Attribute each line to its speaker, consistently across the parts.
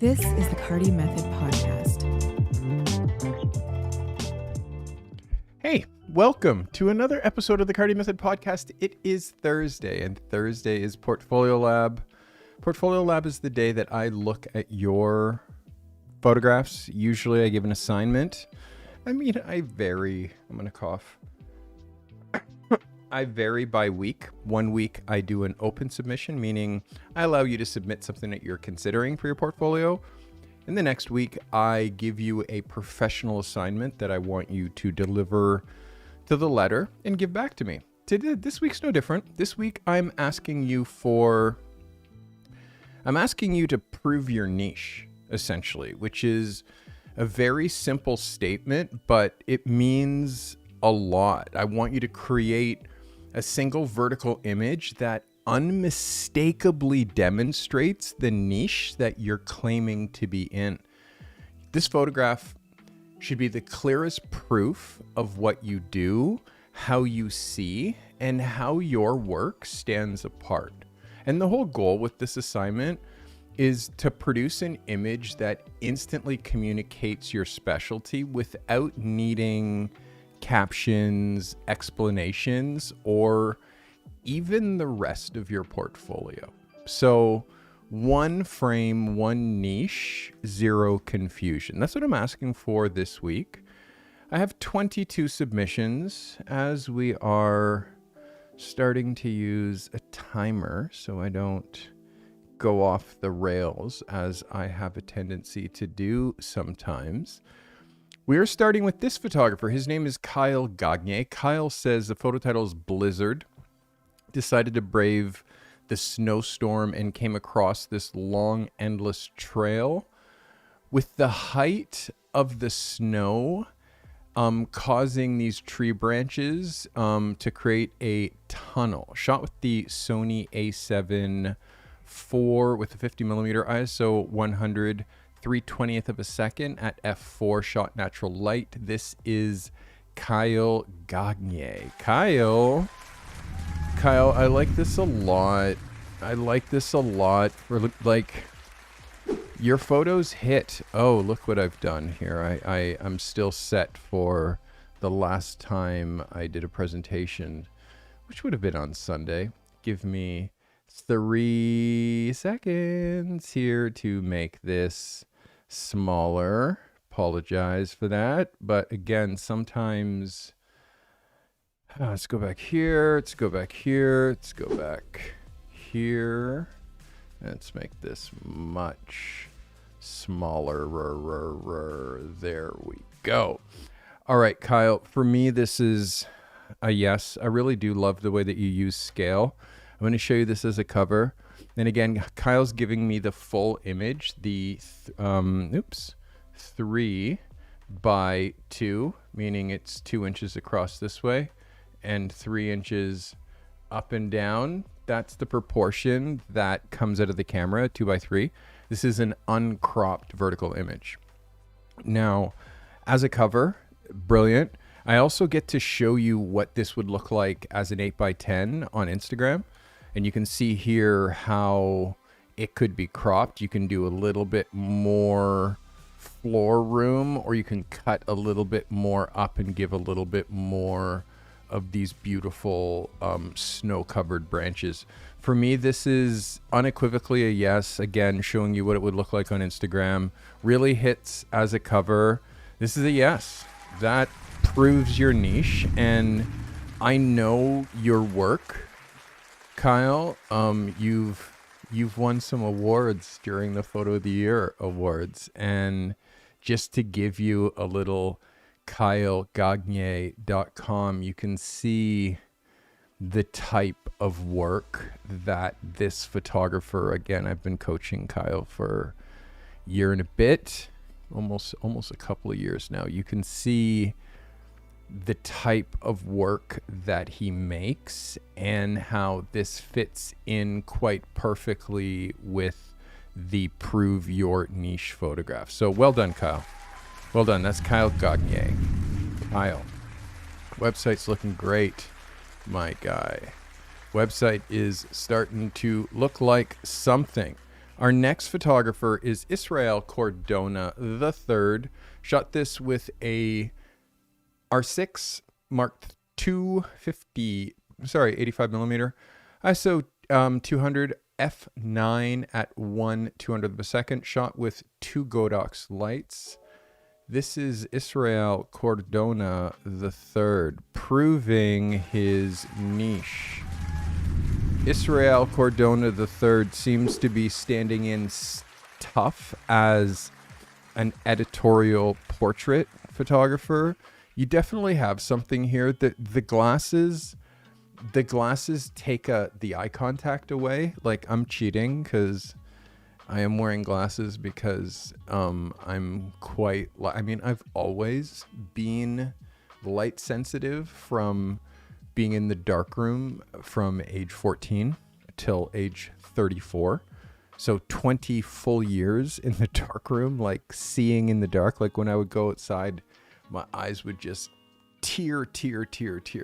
Speaker 1: This is the Carty Method Podcast.
Speaker 2: Hey, welcome to another episode of the Carty Method Podcast. It is Thursday, and Thursday is Portfolio Lab. Portfolio Lab is the day that I look at your photographs. Usually I give an assignment. I vary. I'm going to cough. I vary by week. One week I do an open submission, meaning I allow you to submit something that you're considering for your portfolio. And the next week I give you a professional assignment that I want you to deliver to the letter and give back to me. This week's no different. This week I'm asking you to prove your niche, essentially, which is a very simple statement, but it means a lot. I want you to create a single vertical image that unmistakably demonstrates the niche that you're claiming to be in. This photograph should be the clearest proof of what you do, how you see, and how your work stands apart. And the whole goal with this assignment is to produce an image that instantly communicates your specialty without needing captions, explanations, or even the rest of your portfolio. So one frame, one niche, zero confusion. That's what I'm asking for this week. I have 22 submissions as we are starting to use a timer so I don't go off the rails as I have a tendency to do sometimes. We are starting with this photographer. His name is Kyle Gagne. Kyle says the photo title is Blizzard. Decided to brave the snowstorm and came across this long, endless trail with the height of the snow causing these tree branches to create a tunnel. Shot with the Sony A7 IV with a 50 millimeter ISO 100 3/20th of a second at f4, shot natural light. This is Kyle Gagne. Kyle, I like this a lot. For like your photos hit. Oh, look what I've done here. I'm still set for the last time I did a presentation, which would have been on Sunday. Give me 3 seconds here to make this smaller. Apologize for that. But again, sometimes let's go back here. Let's go back here. Let's make this much smaller. There we go. All right, Kyle, for me, this is a yes. I really do love the way that you use scale. I'm going to show you this as a cover. And again, Kyle's giving me the full image, the 3x2, meaning it's 2 inches across this way and 3 inches up and down. That's the proportion that comes out of the camera, 2x3. This is an uncropped vertical image. Now, as a cover, brilliant. I also get to show you what this would look like as an 8x10 on Instagram. And you can see here how it could be cropped. You can do a little bit more floor room, or you can cut a little bit more up and give a little bit more of these beautiful snow-covered branches. For me, this is unequivocally a yes. Again, showing you what it would look like on Instagram. Really hits as a cover. This is a yes. That proves your niche, and I know your work. Kyle, you've won some awards during the Photo of the Year awards, and just to give you a little kylegagne.com, you can see the type of work that this photographer, again, I've been coaching Kyle for a year and a bit, almost a couple of years now. You can see the type of work that he makes and how this fits in quite perfectly with the prove your niche photograph. So well done, Kyle. Well done. That's Kyle Gagne. Kyle. Website's looking great, my guy. Website is starting to look like something. Our next photographer is Israel Cordona III. Shot this with a R6 Mark 85 millimeter ISO 200 f9 at 1/200th of a second, shot with 2 Godox lights. This is Israel Cordona III proving his niche. Israel Cordona III seems to be standing in tough as an editorial portrait photographer. You definitely have something here. The glasses take the eye contact away. Like, I'm cheating because I am wearing glasses because I'm quite, I've always been light sensitive from being in the dark room from age 14 till age 34. So 20 full years in the dark room, like seeing in the dark. Like when I would go outside, my eyes would just tear.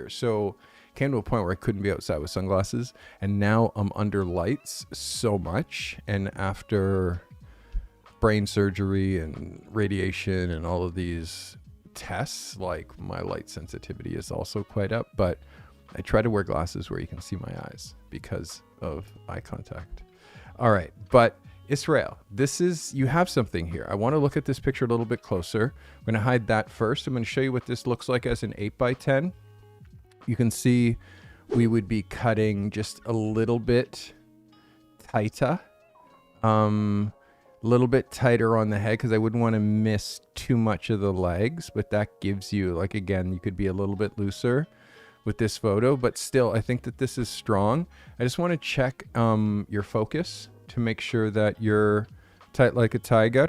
Speaker 2: So came to a point where I couldn't be outside with sunglasses, and now I'm under lights so much. And after brain surgery and radiation and all of these tests, like my light sensitivity is also quite up, but I try to wear glasses where you can see my eyes because of eye contact. All right, but Israel, you have something here. I want to look at this picture a little bit closer. I'm going to hide that first. I'm going to show you what this looks like as an 8x10. You can see we would be cutting just a little bit tighter, little bit tighter on the head because I wouldn't want to miss too much of the legs, but that gives you, like, again, you could be a little bit looser with this photo, but still, I think that this is strong. I just want to check your focus to make sure that you're tight like a tiger.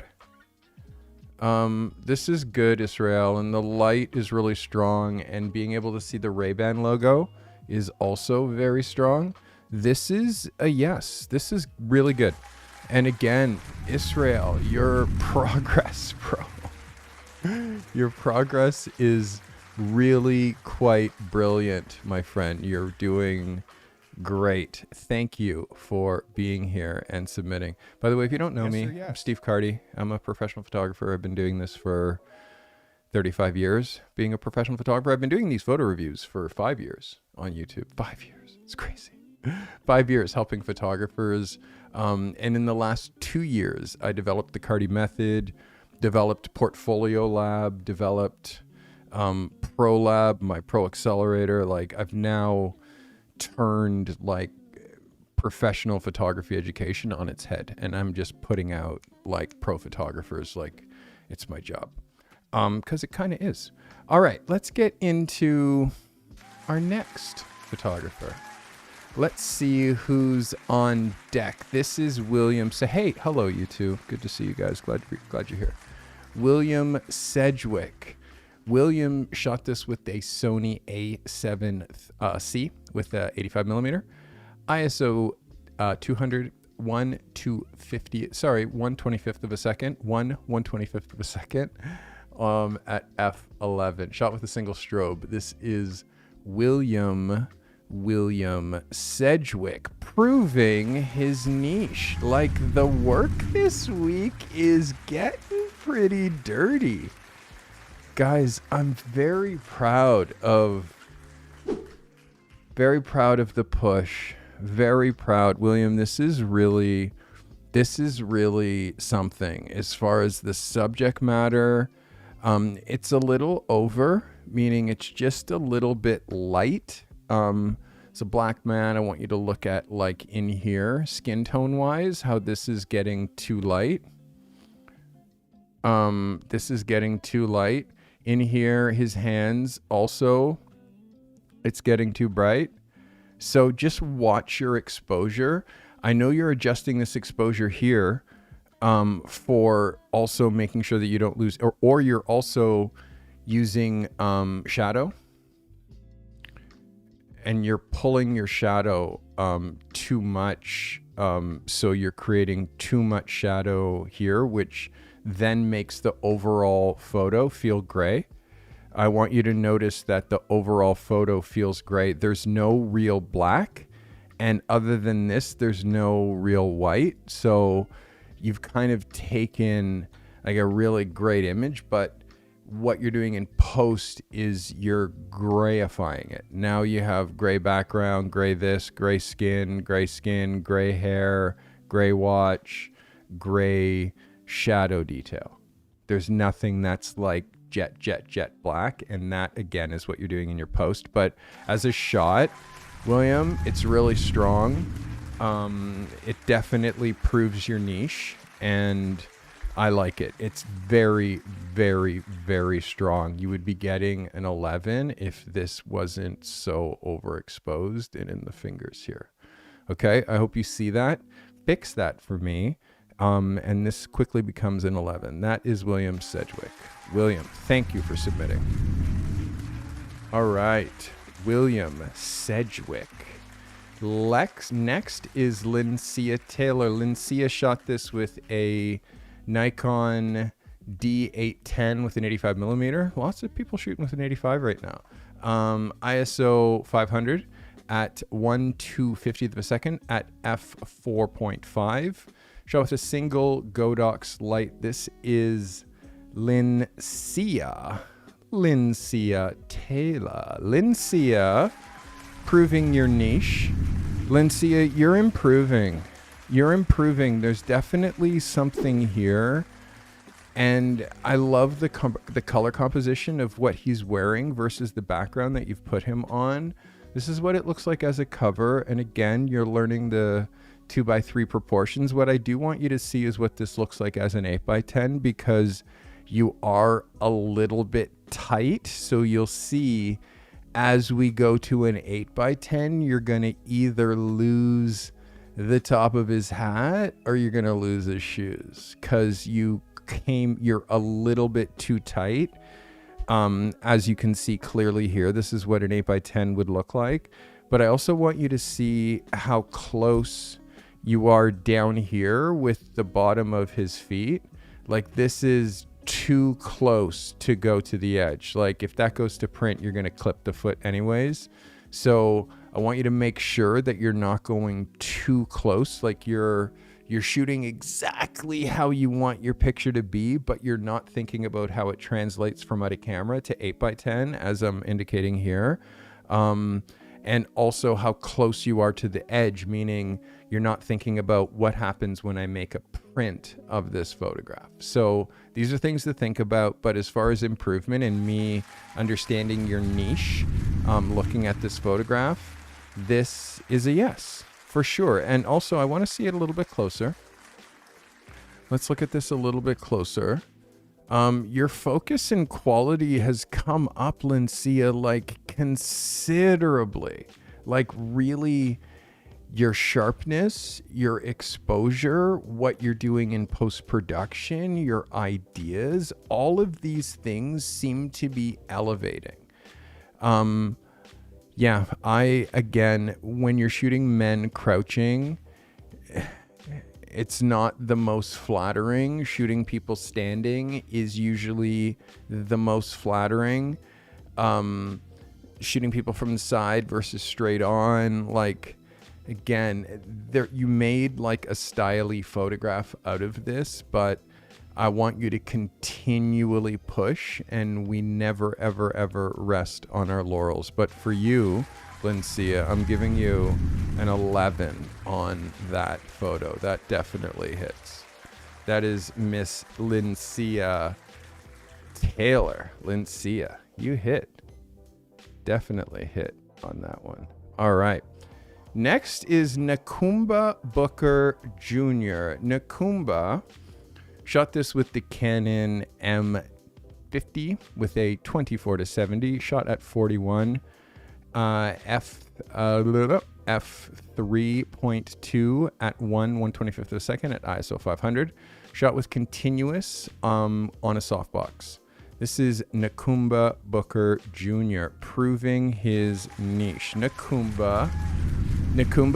Speaker 2: This is good, Israel, and the light is really strong, and being able to see the Ray-Ban logo is also very strong. This is a yes. This is really good. And again, Israel, your progress, bro. Your progress is really quite brilliant, my friend. You're doing great. Thank you for being here and submitting. By the way, if you don't know me, I'm Steve Carty. I'm a professional photographer. I've been doing this for 35 years. Being a professional photographer, I've been doing these photo reviews for 5 years on YouTube. 5 years. It's crazy. 5 years helping photographers. And in the last 2 years, I developed the Carty method, developed Portfolio Lab, developed Pro Lab, my Pro Accelerator. Like, I've now turned like professional photography education on its head, and I'm just putting out like pro photographers like it's my job, because it kind of is. All right, let's get into our next photographer. Let's see who's on deck. This is William. Say hey, hello you two. Good to see you guys. Glad you're here. William Sedgwick. William shot this with a Sony A7C with a 85 millimeter ISO 200 1/25th of a second, 1/125th of a second, at f11. Shot with a single strobe. This is William Sedgwick proving his niche. Like, the work this week is getting pretty dirty. Guys, I'm very proud of the push. Very proud. William, this is really something as far as the subject matter. It's a little over, meaning it's just a little bit light. It's a black man. I want you to look at, like, in here, skin tone wise, how this is getting too light. This is getting too light. In here, his hands also, it's getting too bright. So just watch your exposure. I know you're adjusting this exposure here for also making sure that you don't lose, or you're also using shadow, and you're pulling your shadow too much. So you're creating too much shadow here, which then makes the overall photo feel gray. I want you to notice that the overall photo feels gray. There's no real black, And other than this, there's no real white. So you've kind of taken like a really great image, but what you're doing in post is you're grayifying it. Now you have gray background, gray this, gray skin, gray hair, gray watch, gray shadow detail. There's nothing that's like jet black. And that again is what you're doing in your post. But as a shot, William, it's really strong. It definitely proves your niche, and I like it. It's very, very, very strong. You would be getting an 11 if this wasn't so overexposed and in the fingers here. Okay, I hope you see that. Fix that for me. And this quickly becomes an 11. That is William Sedgwick. William, thank you for submitting. All right, William Sedgwick. Next is Lincia Taylor. Lincia shot this with a Nikon D810 with an 85 millimeter. Lots of people shooting with an 85 right now. ISO 500 at 1/250th of a second at f4.5. Shot with a single Godox light. This is Lincia Taylor. Lincia, proving your niche. Lincia, you're improving. There's definitely something here. And I love the color composition of what he's wearing versus the background that you've put him on. This is what it looks like as a cover. And again, you're learning the 2:3 proportions. What I do want you to see is what this looks like as an 8:10, because you are a little bit tight. So you'll see as we go to an 8:10, you're going to either lose the top of his hat or you're going to lose his shoes, because you're a little bit too tight. As you can see clearly here, this is what an 8:10 would look like. But I also want you to see how close you are down here with the bottom of his feet. Like, this is too close to go to the edge. Like, if that goes to print, you're going to clip the foot anyways. So I want you to make sure that you're not going too close. Like, you're shooting exactly how you want your picture to be, but you're not thinking about how it translates from out of camera to 8:10, as I'm indicating here. And also how close you are to the edge, meaning you're not thinking about what happens when I make a print of this photograph. So these are things to think about. But as far as improvement and me understanding your niche, looking at this photograph, this is a yes, for sure. And also I want to see it a little bit closer. Let's look at this a little bit closer. Your focus and quality has come up, Lincia, like considerably. Like, really, your sharpness, your exposure, what you're doing in post-production, your ideas, all of these things seem to be elevating. Yeah, again, when you're shooting men crouching, it's not the most flattering. Shooting people standing is usually the most flattering. Shooting people from the side versus straight on, like, again, you made like a styly photograph out of this, but I want you to continually push, and we never, ever, ever rest on our laurels. But for you, Lincia, I'm giving you an 11 on that photo. That definitely hits. That is Miss Lincia Taylor. Lincia, you hit. Definitely hit on that one. All right. Next is Nakumba Booker Jr. Nakumba shot this with the Canon M50 with a 24-70, shot at 41, f3.2 at 1/125th of a second at ISO 500, shot with continuous on a softbox. This is Nakumba Booker Jr. proving his niche. Nakumba,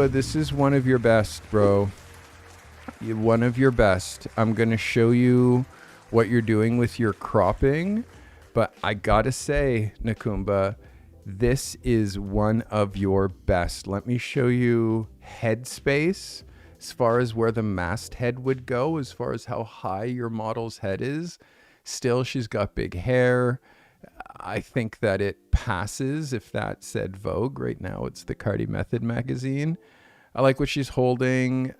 Speaker 2: this is one of your best, bro. One of your best. I'm going to show you what you're doing with your cropping, but I got to say, Nakumba, this is one of your best. Let me show you headspace as far as where the masthead would go, as far as how high your model's head is. Still, she's got big hair. I think that it passes if that said Vogue. Right now, it's the Carty Method magazine. I like what she's holding.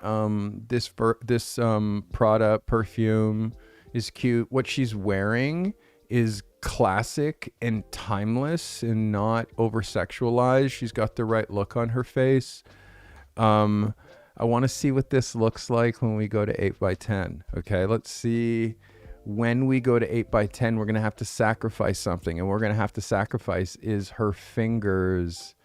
Speaker 2: This Prada perfume is cute. What she's wearing is classic and timeless and not over-sexualized. She's got the right look on her face. I want to see what this looks like when we go to 8x10. Okay, let's see. When we go to 8x10, we're going to have to sacrifice something, and we're going to have to sacrifice is her fingers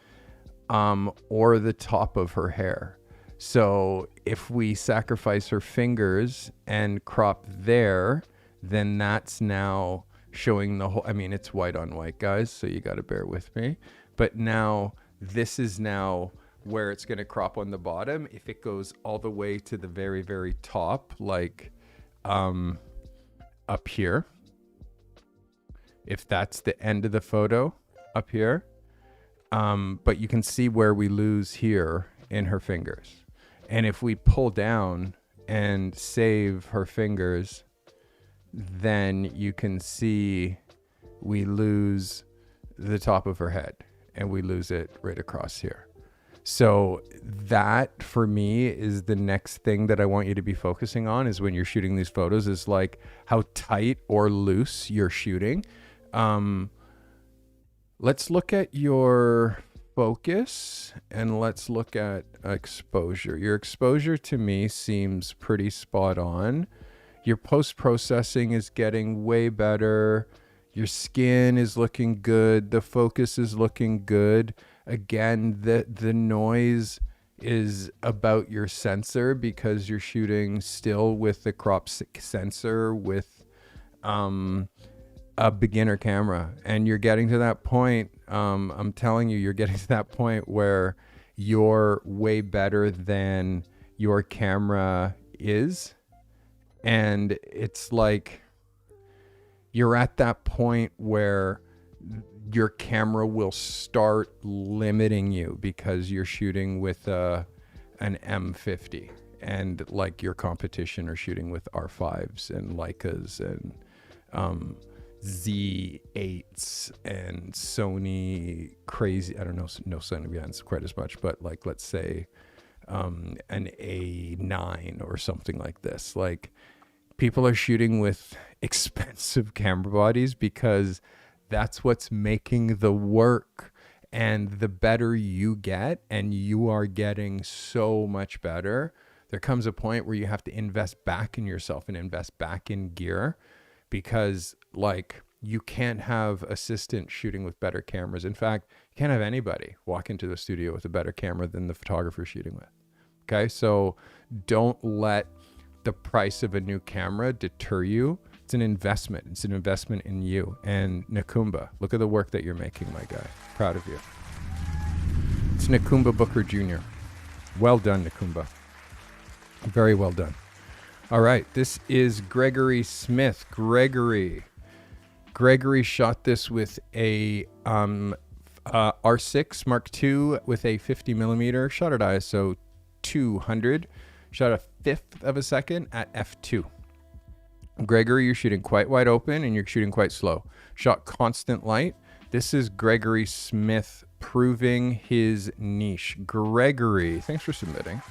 Speaker 2: or the top of her hair. So if we sacrifice her fingers and crop there, then that's now showing the whole, I mean, it's white on white, guys, so you got to bear with me. But now this is now where it's going to crop on the bottom. If it goes all the way to the very, very top, like up here, if that's the end of the photo up here, but you can see where we lose here in her fingers. And if we pull down and save her fingers, then you can see we lose the top of her head, and we lose it right across here. So that for me is the next thing that I want you to be focusing on, is when you're shooting these photos, is like how tight or loose you're shooting. Let's look at your focus and let's look at exposure. Your exposure to me seems pretty spot on. Your post-processing is getting way better. Your skin is looking good. The focus is looking good. Again, the noise is about your sensor, because you're shooting still with the crop sensor with a beginner camera, and you're getting to that point. I'm telling you, you're getting to that point where you're way better than your camera is. And it's like you're at that point where your camera will start limiting you because you're shooting with an M50, and like your competition are shooting with R5s and Leicas and Z8s and Sony crazy. I don't know, no Sony behind quite as much, but like, let's say an A9 or something like this. Like, people are shooting with expensive camera bodies because that's what's making the work. And the better you get, and you are getting so much better, there comes a point where you have to invest back in yourself and invest back in gear, because like, you can't have assistants shooting with better cameras. In fact, you can't have anybody walk into the studio with a better camera than the photographer shooting with. Okay, so don't let the price of a new camera deter you. It's an investment. It's an investment in you. And Nakumba, look at the work that you're making, my guy. Proud of you. It's Nakumba Booker Jr. Well done, Nakumba. Very well done. All right, this is Gregory Smith. Gregory shot this with a R6 Mark II with a 50 millimeter. Shot at ISO 200. Shot a fifth of a second at f2. Gregory, you're shooting quite wide open and you're shooting quite slow. Shot constant light. This is Gregory Smith proving his niche. Gregory, thanks for submitting.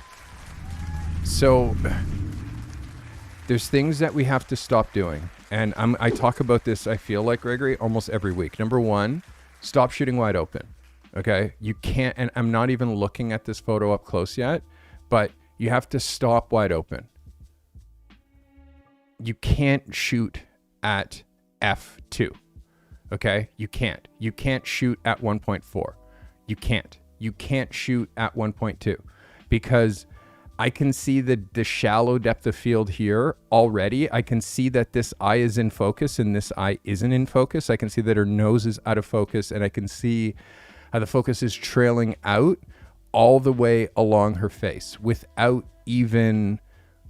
Speaker 2: So there's things that we have to stop doing. And I talk about this, I feel like, Gregory, almost every week. Number one, stop shooting wide open. Okay? You can't, and I'm not even looking at this photo up close yet, but you have to stop wide open. You can't shoot at f2. Okay? You can't. You can't shoot at 1.4. You can't shoot at 1.2, because I can see the shallow depth of field here already. I can see that this eye is in focus and this eye isn't in focus. I can see that her nose is out of focus, and I can see how the focus is trailing out all the way along her face without even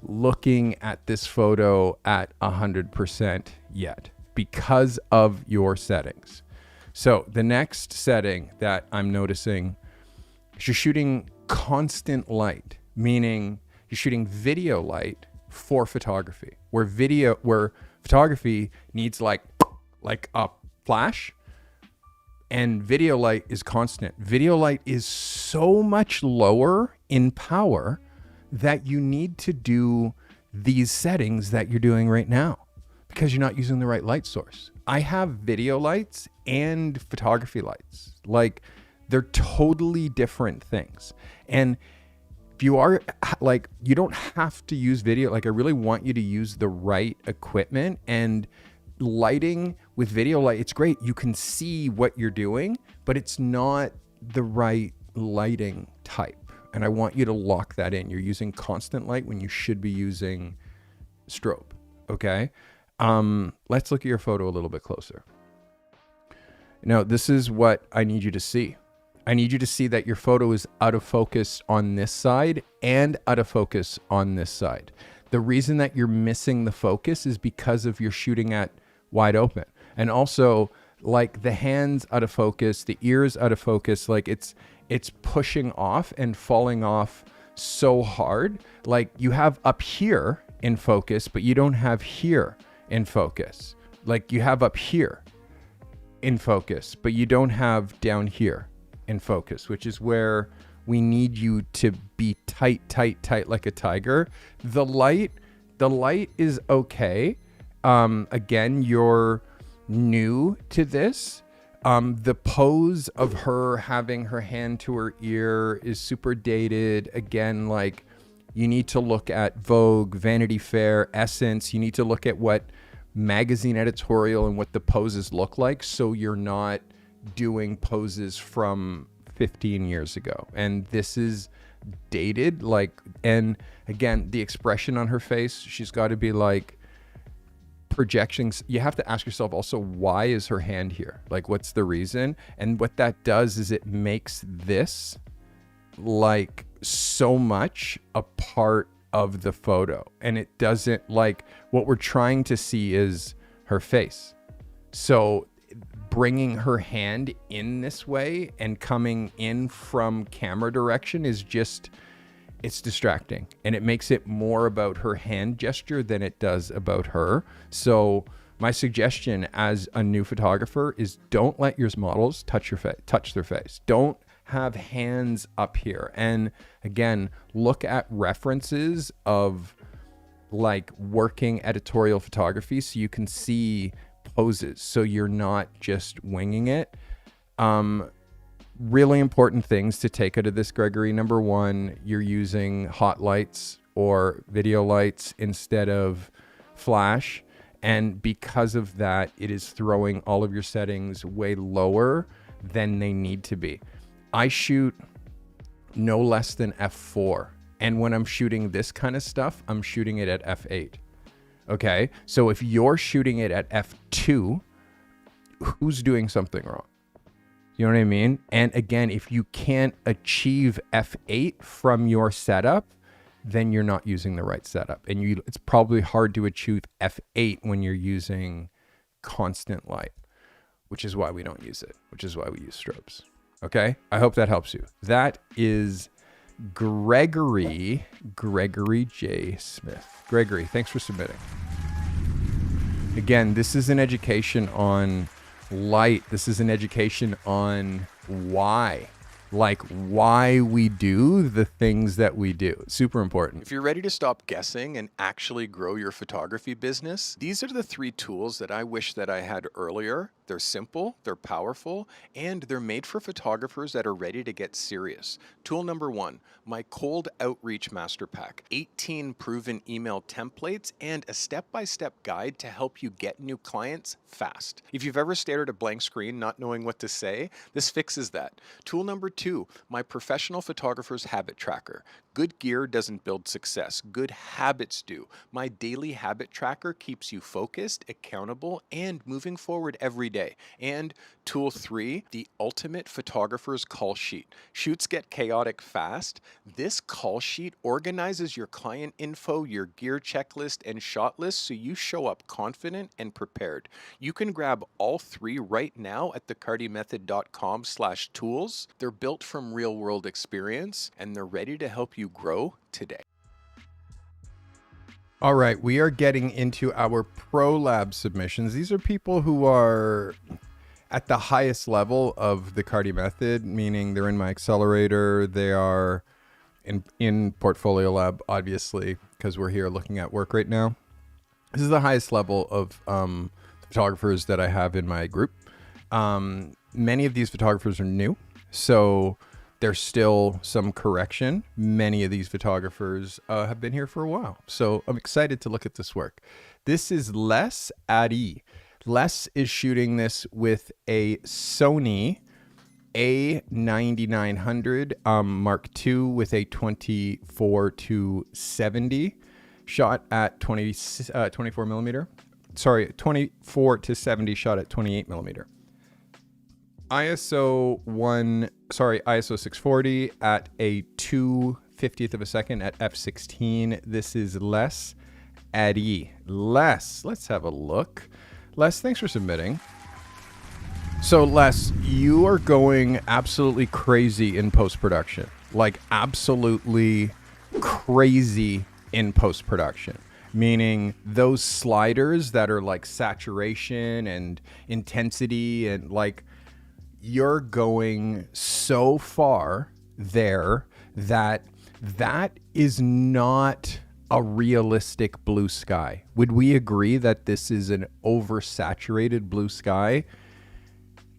Speaker 2: looking at this photo at 100% yet, because of your settings. So the next setting that I'm noticing is you're shooting constant light, meaning you're shooting video light for photography, where photography needs like a flash, and video light is constant. Video light is so much lower in power that you need to do these settings that you're doing right now because you're not using the right light source. I have video lights and photography lights. Like, they're totally different things. And if you are like, you don't have to use video. Like, I really want you to use the right equipment, and lighting with video light, it's great. You can see what you're doing, but it's not the right lighting type. And I want you to lock that in. You're using constant light when you should be using strobe. Okay. Let's look at your photo a little bit closer. Now, this is what I need you to see. I need you to see that your photo is out of focus on this side and out of focus on this side. The reason that you're missing the focus is because of you're shooting at wide open. And also, like, the hands out of focus, the ears out of focus, like it's pushing off and falling off so hard. Like, you have up here in focus, but you don't have here in focus. Like, you have up here in focus, but you don't have down here in focus, which is where we need you to be tight like a tiger. The light is okay. Again, you're new to this. The pose of her having her hand to her ear is super dated. Again, like, you need to look at Vogue, Vanity Fair, Essence. You need to look at what magazine editorial and what the poses look like, so you're not doing poses from 15 years ago. And this is dated, like, and again, the expression on her face, she's got to be like projections. You have to ask yourself also, why is her hand here? Like, what's the reason? And what that does is it makes this like so much a part of the photo, and it doesn't, like, what we're trying to see is her face. So bringing her hand in this way and coming in from camera direction is just, it's distracting, and it makes it more about her hand gesture than it does about her. So my suggestion as a new photographer is, don't let your models touch their face. Don't have hands up here. And again, look at references of like working editorial photography so you can see poses, so you're not just winging it. Really important things to take out of this, Gregory. Number one, you're using hot lights or video lights instead of flash. And because of that, it is throwing all of your settings way lower than they need to be. I shoot no less than f4. And when I'm shooting this kind of stuff, I'm shooting it at f8. Okay, so if you're shooting it at f2, who's doing something wrong? You know what I mean? And again, if you can't achieve f8 from your setup, then you're not using the right setup. And it's probably hard to achieve f8 when you're using constant light, which is why we don't use it, which is why we use strobes. Okay, I hope that helps you. That is Gregory J. Smith. Gregory, thanks for submitting. Again, this is an education on light. This is an education on why we do the things that we do. Super important.
Speaker 3: If you're ready to stop guessing and actually grow your photography business, these are the 3 tools that I wish that I had earlier. They're simple, they're powerful, and they're made for photographers that are ready to get serious. Tool number 1, my cold outreach master pack, 18 proven email templates, and a step-by-step guide to help you get new clients fast. If you've ever stared at a blank screen not knowing what to say, this fixes that. Tool number 2, my professional photographer's habit tracker. Good gear doesn't build success. Good habits do. My daily habit tracker keeps you focused, accountable, and moving forward every day. And tool 3, the ultimate photographer's call sheet. Shoots get chaotic fast. This call sheet organizes your client info, your gear checklist, and shot list so you show up confident and prepared. You can grab all 3 right now at thecartymethod.com/tools. They're built from real-world experience, and they're ready to help you grow today.
Speaker 2: All right, we are getting into our Pro Lab submissions. These are people who are at the highest level of the Carty method, meaning they're in my accelerator. They are in Portfolio Lab, obviously, because we're here looking at work right now. This is the highest level of photographers that I have in my group. Many of these photographers are new, so there's still some correction. Many of these photographers have been here for a while, so I'm excited to look at this work. This is Les Addy. Les is shooting this with a Sony A9900 Mark II with a 24-70 shot at 24 millimeter. Sorry, 24 to 70 shot at 28 millimeter. ISO 640 at a 2/50th of a second at f/16. This is Les Addy. Les, let's have a look. Les, thanks for submitting. So Les, you are going absolutely crazy in post-production. Like absolutely crazy in post-production. Meaning those sliders that are like saturation and intensity and like you're going so far there that is not a realistic blue sky. Would we agree that this is an oversaturated blue sky?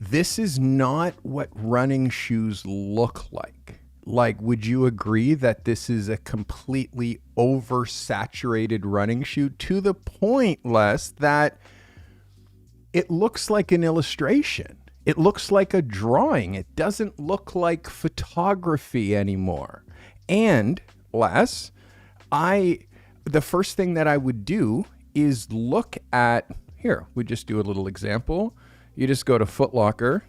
Speaker 2: This is not what running shoes look like. Like, would you agree that this is a completely oversaturated running shoe to the point, Les, that it looks like an illustration? It looks like a drawing. It doesn't look like photography anymore. And Les, the first thing that I would do is look at, here, we just do a little example. You just go to Foot Locker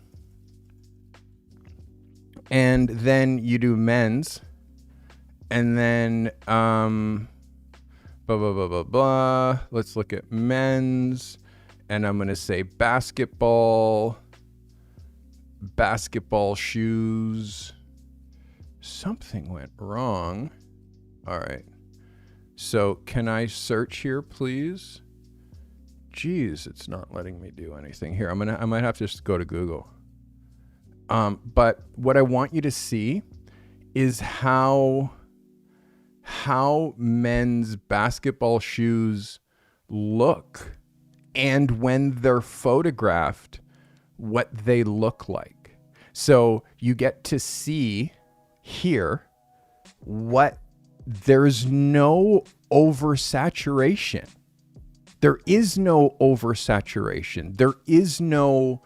Speaker 2: and then you do men's and then, blah, blah, blah, blah, blah. Let's look at men's and I'm going to say basketball shoes. Something went wrong. All right. So can I search here, please? Geez, it's not letting me do anything here. I might have to just go to Google. But what I want you to see is how men's basketball shoes look, and when they're photographed, what they look like. So you get to see here there's no oversaturation. There is no oversaturation. There is no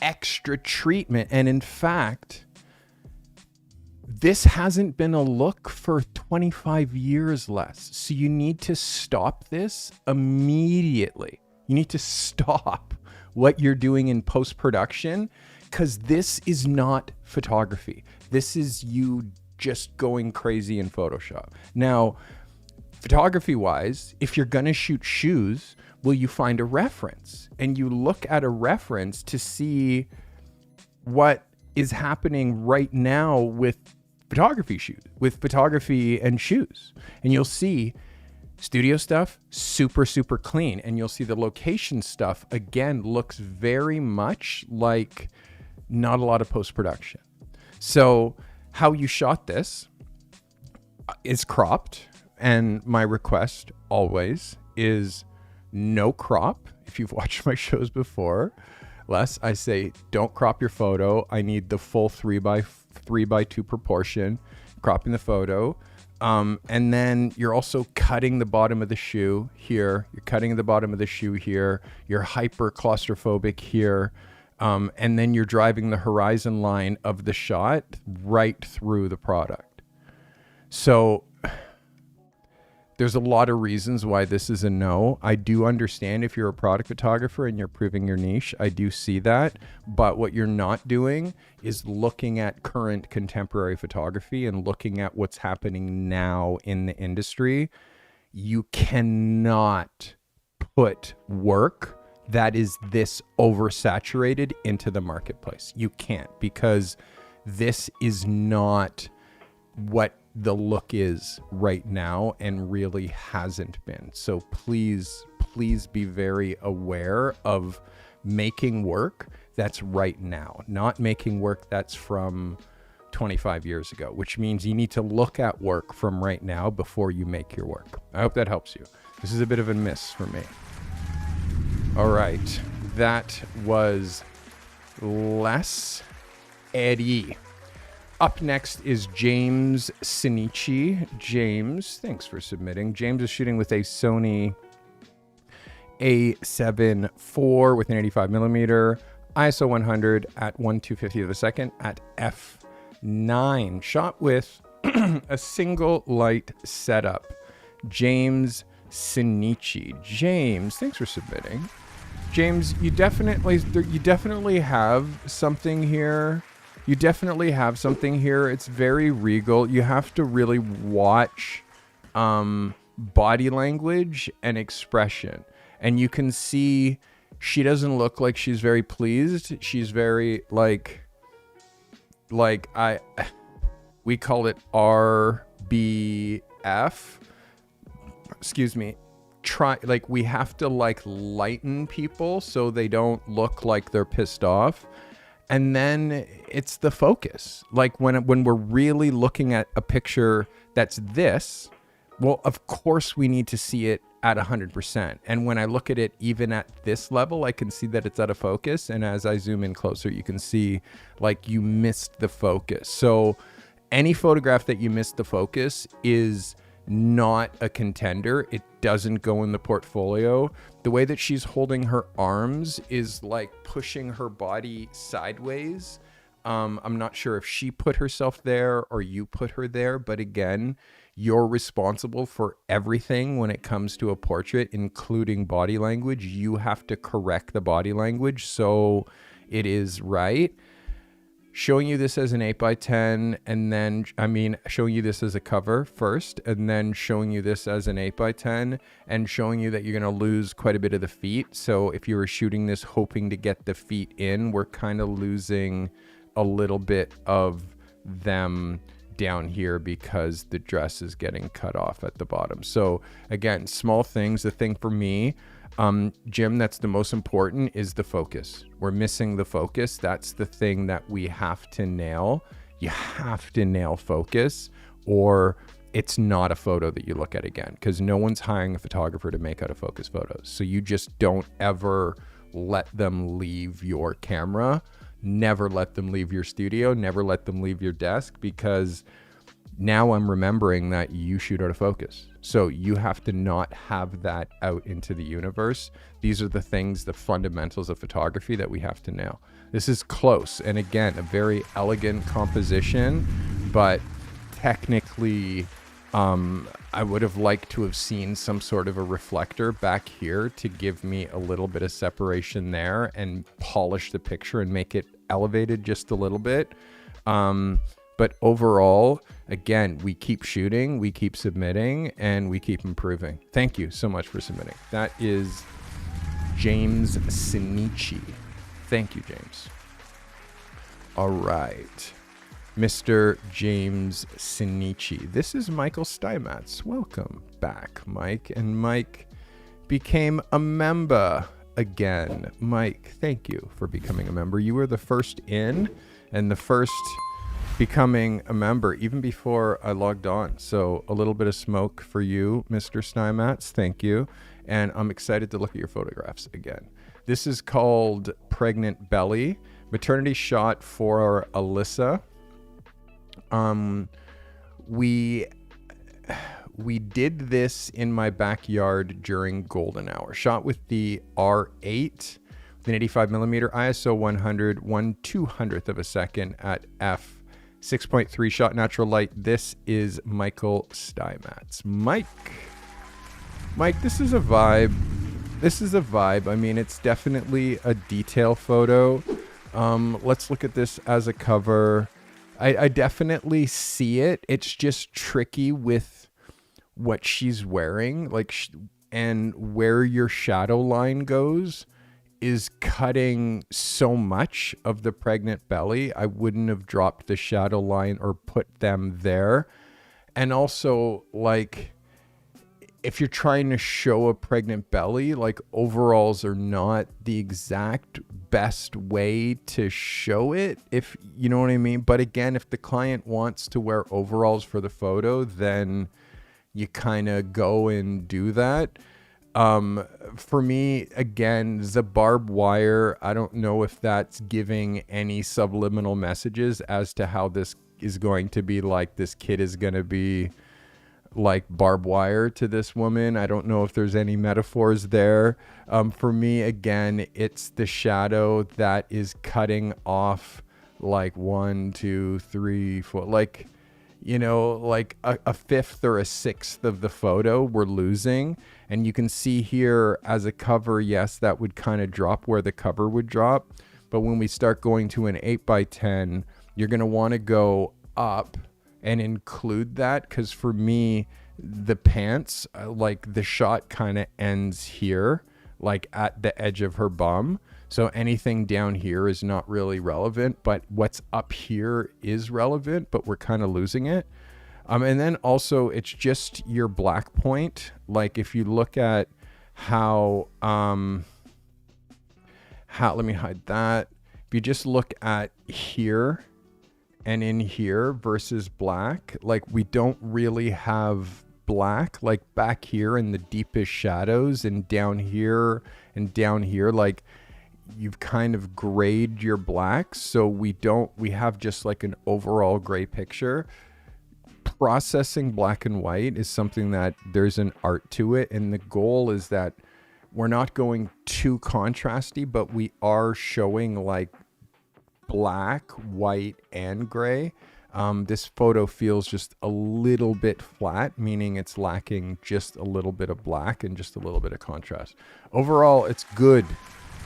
Speaker 2: extra treatment. And in fact, this hasn't been a look for 25 years less. So you need to stop this immediately. You need to stop what you're doing in post-production, because this is not photography. This is you just going crazy in Photoshop. Now, photography-wise, if you're going to shoot shoes, will you find a reference? And you look at a reference to see what is happening right now with photography and shoes. And you'll see studio stuff, super, super clean. And you'll see the location stuff, again, looks very much like not a lot of post-production. So how you shot this is cropped. And my request always is no crop. If you've watched my shows before, Les, I say, don't crop your photo. I need the full 3x2 proportion, cropping the photo. And then you're also cutting the bottom of the shoe here. You're cutting the bottom of the shoe here. You're hyper claustrophobic here. And then you're driving the horizon line of the shot right through the product. So there's a lot of reasons why this is a no. I do understand if you're a product photographer and you're proving your niche. I do see that. But what you're not doing is looking at current contemporary photography and looking at what's happening now in the industry. You cannot put work that is this oversaturated into the marketplace. You can't, because this is not what the look is right now and really hasn't been. So please be very aware of making work that's right now, not making work that's from 25 years ago, which means you need to look at work from right now before you make your work. I hope that helps you. This is a bit of a miss for me. All right, that was Les Eddie. Up next is James Sinichi. James, thanks for submitting. James is shooting with a Sony A7 IV with an 85 millimeter, ISO 100 at 1/250 of a second at f9. Shot with a single light setup. James Sinichi. James, thanks for submitting. James, you definitely have something here. You definitely have something here. It's very regal. You have to really watch body language and expression. And you can see she doesn't look like she's very pleased. She's very we call it RBF. Excuse me. We have to lighten people so they don't look like they're pissed off. And then it's the focus. Like when we're really looking at a picture that's this, well, of course we need to see it at 100%. And when I look at it even at this level, I can see that it's out of focus. And as I zoom in closer, you can see you missed the focus. So any photograph that you missed the focus is not a contender. It doesn't go in the portfolio. The way that she's holding her arms is like pushing her body sideways. I'm not sure if she put herself there or you put her there, but again, you're responsible for everything when it comes to a portrait, including body language. You have to correct the body language so it is right. Showing you this as an 8x10 and then, showing you this as a cover first and then showing you this as an 8x10 and showing you that you're going to lose quite a bit of the feet. So if you were shooting this hoping to get the feet in, we're kind of losing a little bit of them down here because the dress is getting cut off at the bottom. So again, small things. The thing for me, Jim, that's the most important is the focus. We're missing the focus. That's the thing that we have to nail. You have to nail focus or it's not a photo that you look at again, because no one's hiring a photographer to make out of focus photos. So you just don't ever let them leave your camera. Never let them leave your studio. Never let them leave your desk, because now I'm remembering that you shoot out of focus. So you have to not have that out into the universe. These are the things, the fundamentals of photography that we have to nail. This is close. And again, a very elegant composition, but technically, I would have liked to have seen some sort of a reflector back here to give me a little bit of separation there and polish the picture and make it elevated just a little bit. But overall, again, we keep shooting, we keep submitting, and we keep improving. Thank you so much for submitting. That is James Sinichi. Thank you, James. All right. Mr. James Sinichi. This is Michael Steinmetz. Welcome back, Mike. And Mike became a member again. Mike, thank you for becoming a member. You were the first in and the first becoming a member even before I logged on. So a little bit of smoke for you, Mr. Steinmetz. Thank you. And I'm excited to look at your photographs again. This is called Pregnant Belly. Maternity shot for Alyssa. We did this in my backyard during golden hour. Shot with the R8 with an 85 millimeter ISO 100, 1/200th of a second at f 6.3 shot natural light. This is Michael Steinmetz. Mike, this is a vibe. I mean, it's definitely a detail photo. Let's look at this as a cover. I definitely see it. It's just tricky with what she's wearing, and where your shadow line goes is cutting so much of the pregnant belly. I wouldn't have dropped the shadow line or put them there. And also, like, if you're trying to show a pregnant belly, like, overalls are not the exact best way to show it, if you know what I mean. But again, if the client wants to wear overalls for the photo, then you kind of go and do that. For me, again, the barbed wire, I don't know if that's giving any subliminal messages as to how this is going to be, like, this kid is going to be like barbed wire to this woman. I don't know if there's any metaphors there. For me, again, it's the shadow that is cutting off like 1, 2, 3, 4, like, you know, like a fifth or a sixth of the photo we're losing. And you can see here as a cover, yes, that would kind of drop where the cover would drop. But when we start going to an 8x10, you're going to want to go up and include that, because for me, the pants, like, the shot kind of ends here, like at the edge of her bum. So anything down here is not really relevant, but what's up here is relevant, but we're kind of losing it. And then also it's just your black point. Like, if you look at how let me hide that. If you just look at here and in here versus black, like, we don't really have black, like back here in the deepest shadows, and down here, like, you've kind of grayed your blacks. So we have just like an overall gray picture. Processing black and white is something that there's an art to it. And the goal is that we're not going too contrasty, but we are showing like black, white, and gray. This photo feels just a little bit flat, meaning it's lacking just a little bit of black and just a little bit of contrast. Overall, it's good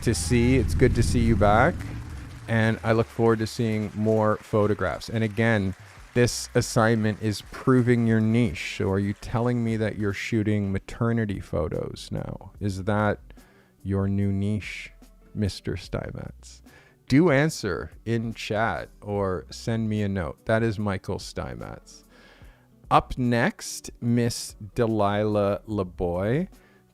Speaker 2: to see. It's good to see you back, and I look forward to seeing more photographs. And again, this assignment is proving your niche. So are you telling me that you're shooting maternity photos now? Is that your new niche, Mr. Steinmetz? Do answer in chat or send me a note. That is Michael Steinmetz. Up next, Miss Delilah LeBoy.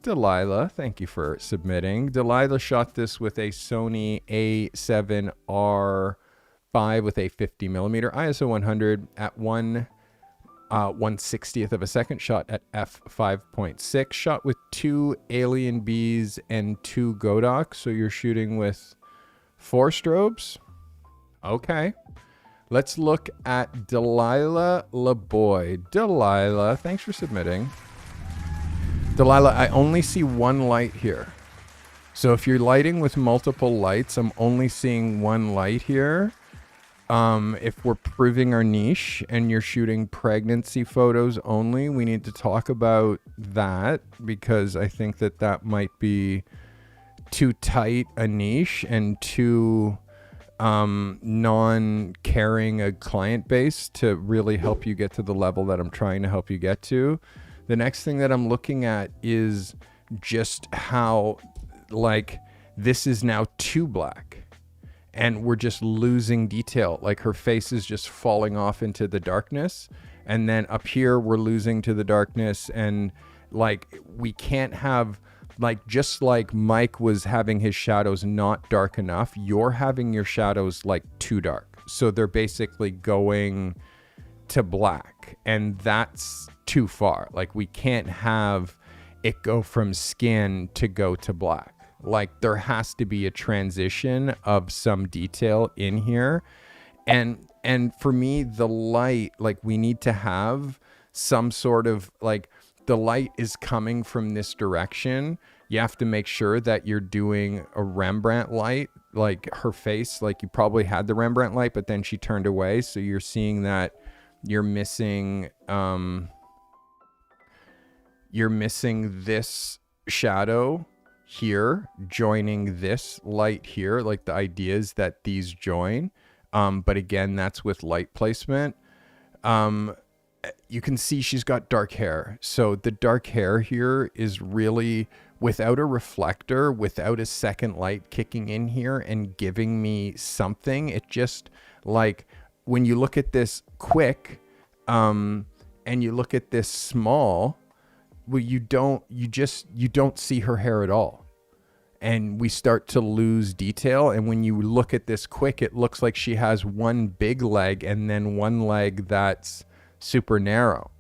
Speaker 2: Delilah, thank you for submitting. Delilah shot this with a Sony A7R5 with a 50mm ISO 100 at 1/160th of a second, shot at f5.6, shot with 2 Alien Bs and 2 Godocs. So you're shooting with 4 strobes. Okay. Let's look at Delilah LeBoy. Delilah, thanks for submitting. Delilah, I only see one light here. So if you're lighting with multiple lights, I'm only seeing one light here. If we're proving our niche and you're shooting pregnancy photos only, we need to talk about that, because I think that might be too tight a niche and too non-caring a client base to really help you get to the level that I'm trying to help you get to. The next thing that I'm looking at is just how, like, this is now too black and we're just losing detail. Like, her face is just falling off into the darkness, and then up here we're losing to the darkness, and like, we can't have, like, just like Mike was having his shadows not dark enough, you're having your shadows like too dark. So they're basically going to black, and that's too far. Like, we can't have it go from skin to go to black. Like, there has to be a transition of some detail in here. And for me, the light, like, we need to have some sort of, like, the light is coming from this direction. You have to make sure that you're doing a Rembrandt light like her face, like you probably had the Rembrandt light, but then she turned away. So you're seeing that you're missing this shadow here joining this light here. Like the idea is that these join. But again, that's with light placement. You can see she's got dark hair. So the dark hair here is really without a reflector, without a second light kicking in here and giving me something. It just like when you look at this quick, and you look at this small, well, you don't see her hair at all. And we start to lose detail. And when you look at this quick, it looks like she has one big leg and then one leg that's super narrow,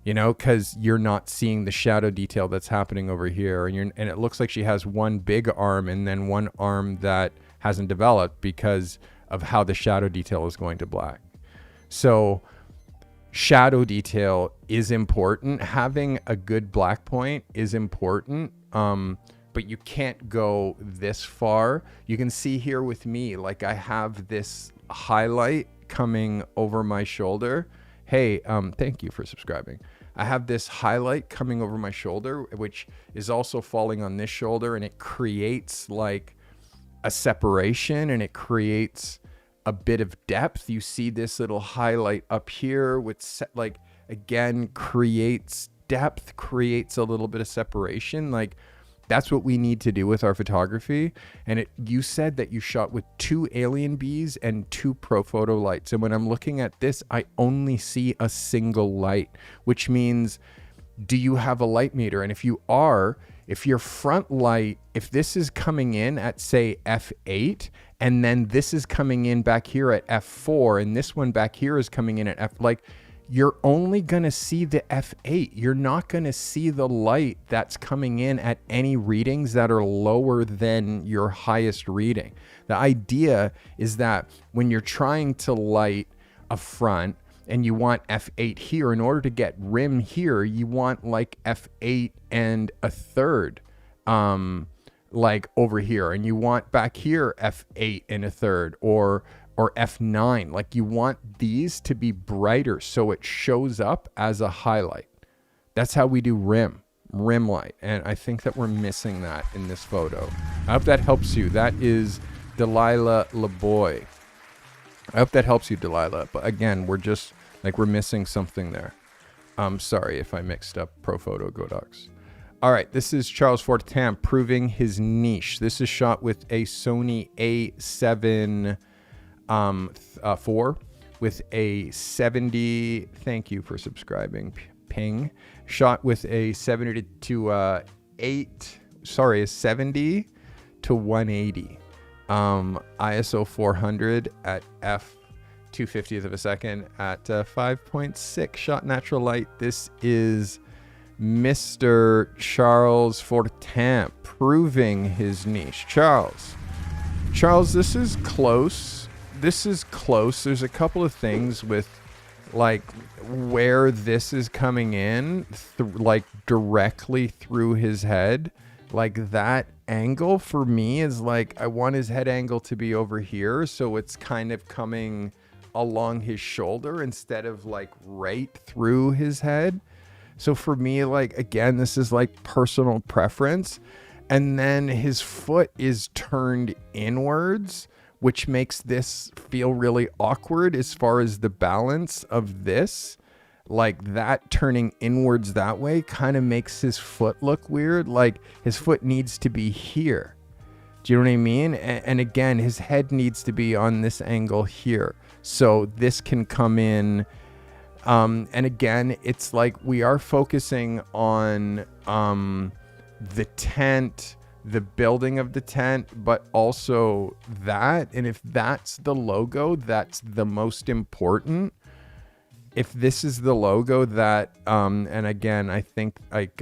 Speaker 2: you know, because you're not seeing the shadow detail that's happening over here. And it looks like she has one big arm and then one arm that hasn't developed because of how the shadow detail is going to black. So shadow detail is important. Having a good black point is important. But you can't go this far. You can see here with me, like I have this highlight coming over my shoulder. Hey, thank you for subscribing. I have this highlight coming over my shoulder, which is also falling on this shoulder, and it creates like a separation and it creates a bit of depth. You see this little highlight up here, which like, again, creates depth, creates a little bit of separation. Like, that's what we need to do with our photography. And you said that you shot with 2 alien bees and 2 Profoto lights. And when I'm looking at this, I only see a single light, which means, do you have a light meter? And if your front light, if this is coming in at say f8, and then this is coming in back here at f4, and this one back here is coming in at f, like, you're only going to see the f8. You're not going to see the light that's coming in at any readings that are lower than your highest reading. The idea is that when you're trying to light a front and you want f8 here, in order to get rim here, you want like f8 and a third, like over here, and you want back here f8 and a third, or F9. Like, you want these to be brighter so it shows up as a highlight. That's how we do rim light. And I think that we're missing that in this photo. I hope that helps you. That is Delilah LeBoy. I hope that helps you, Delilah. But again, we're missing something there. I'm sorry if I mixed up Profoto Godox. All right, this is Charles Fortin proving his niche. This is shot with a Sony A7 4 with a 70, thank you for subscribing, ping, shot with a 70 to 70 to 180, ISO 400 at f 2/50th of a second at 5.6 shot natural light. This is Mr. Charles Fortin proving his niche. Charles, this is close. There's a couple of things with like where this is coming in, like directly through his head. Like that angle for me is like, I want his head angle to be over here. So it's kind of coming along his shoulder instead of like right through his head. So for me, like, again, this is like personal preference. And then his foot is turned inwards, which makes this feel really awkward as far as the balance of this. Like that turning inwards that way kind of makes his foot look weird. Like his foot needs to be here. Do you know what I mean? And again, his head needs to be on this angle here. So this can come in. And again, it's like we are focusing on the tent, the building of the tent, but also that. And if that's the logo, that's the most important. If this is the logo that, and again, I think like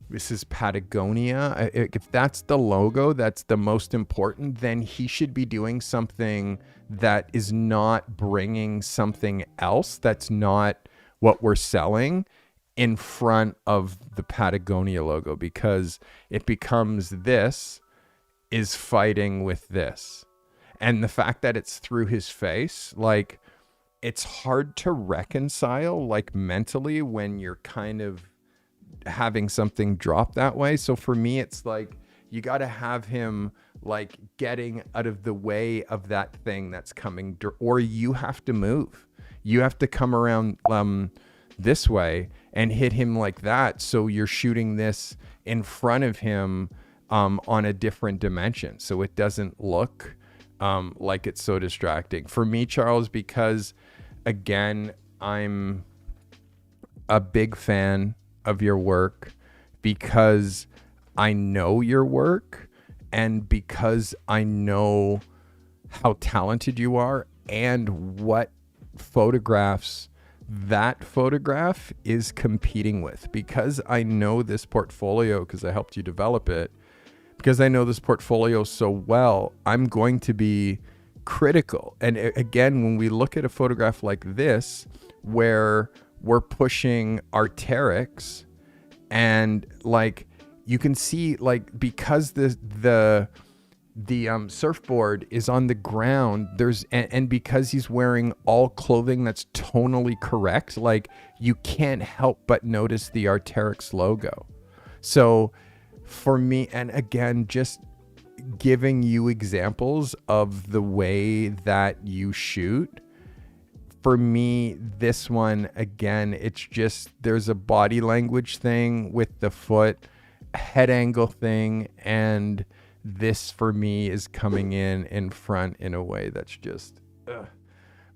Speaker 2: this is Patagonia. If that's the logo, that's the most important, then he should be doing something that is not bringing something else that's not what we're selling in front of the Patagonia logo, because it becomes this is fighting with this. And the fact that it's through his face, like, it's hard to reconcile, like, mentally when you're kind of having something drop that way. So for me, it's like, you got to have him like getting out of the way of that thing that's coming, or you have to move. You have to come around this way and hit him like that. So you're shooting this in front of him on a different dimension. So it doesn't look like it's so distracting. For me, Charles, because again, I'm a big fan of your work, because I know your work, and because I know how talented you are and what photographs that photograph is competing with. Because I know this portfolio, because I helped you develop it, because I know this portfolio so well, I'm going to be critical. And again, when we look at a photograph like this, where we're pushing arterics, and like, you can see, like, because the surfboard is on the ground, and because he's wearing all clothing that's tonally correct, like, you can't help but notice the Arc'teryx logo. So for me, and again, just giving you examples of the way that you shoot, for me, this one, again, it's just, there's a body language thing with the foot, head angle thing, and this for me is coming in front in a way that's just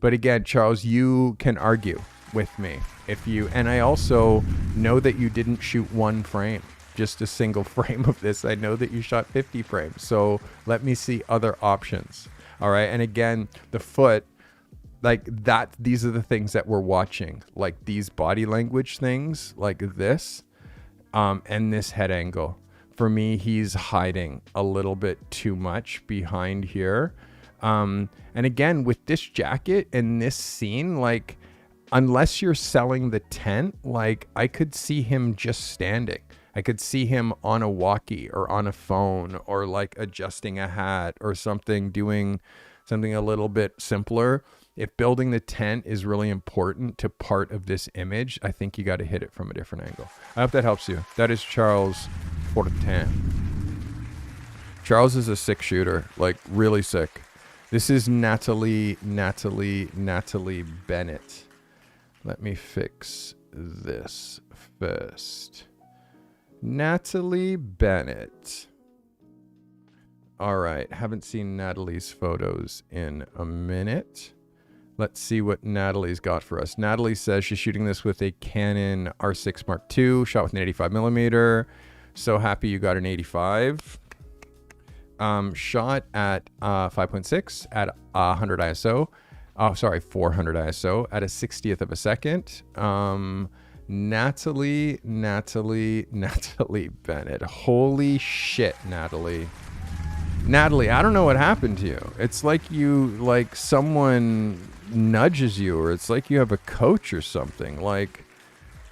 Speaker 2: But again, Charles, you can argue with me if you, and I also know that you didn't shoot one frame, just a single frame of this. I know that you shot 50 frames, so let me see other options. All right. And again, the foot, like that, these are the things that we're watching, like these body language things like this. And this head angle. For me, he's hiding a little bit too much behind here. And again, with this jacket and this scene, like, unless you're selling the tent, like, I could see him just standing. I could see him on a walkie or on a phone, or like adjusting a hat or something, doing something a little bit simpler. If building the tent is really important to part of this image, I think you got to hit it from a different angle. I hope that helps you. That is Charles Fortin. Charles is a sick shooter, like really sick. This is Natalie Bennett. Let me fix this first. Natalie Bennett. All right, haven't seen Natalie's photos in a minute. Let's see what Natalie's got for us. Natalie says she's shooting this with a Canon R6 Mark II, shot with an 85 millimeter. So happy you got an 85. Shot at 5.6 at 100 ISO. Oh, sorry, 400 ISO at a 60th of a second. Natalie Bennett. Holy shit, Natalie. Natalie, I don't know what happened to you. It's like someone nudges you, or it's like you have a coach or something. Like,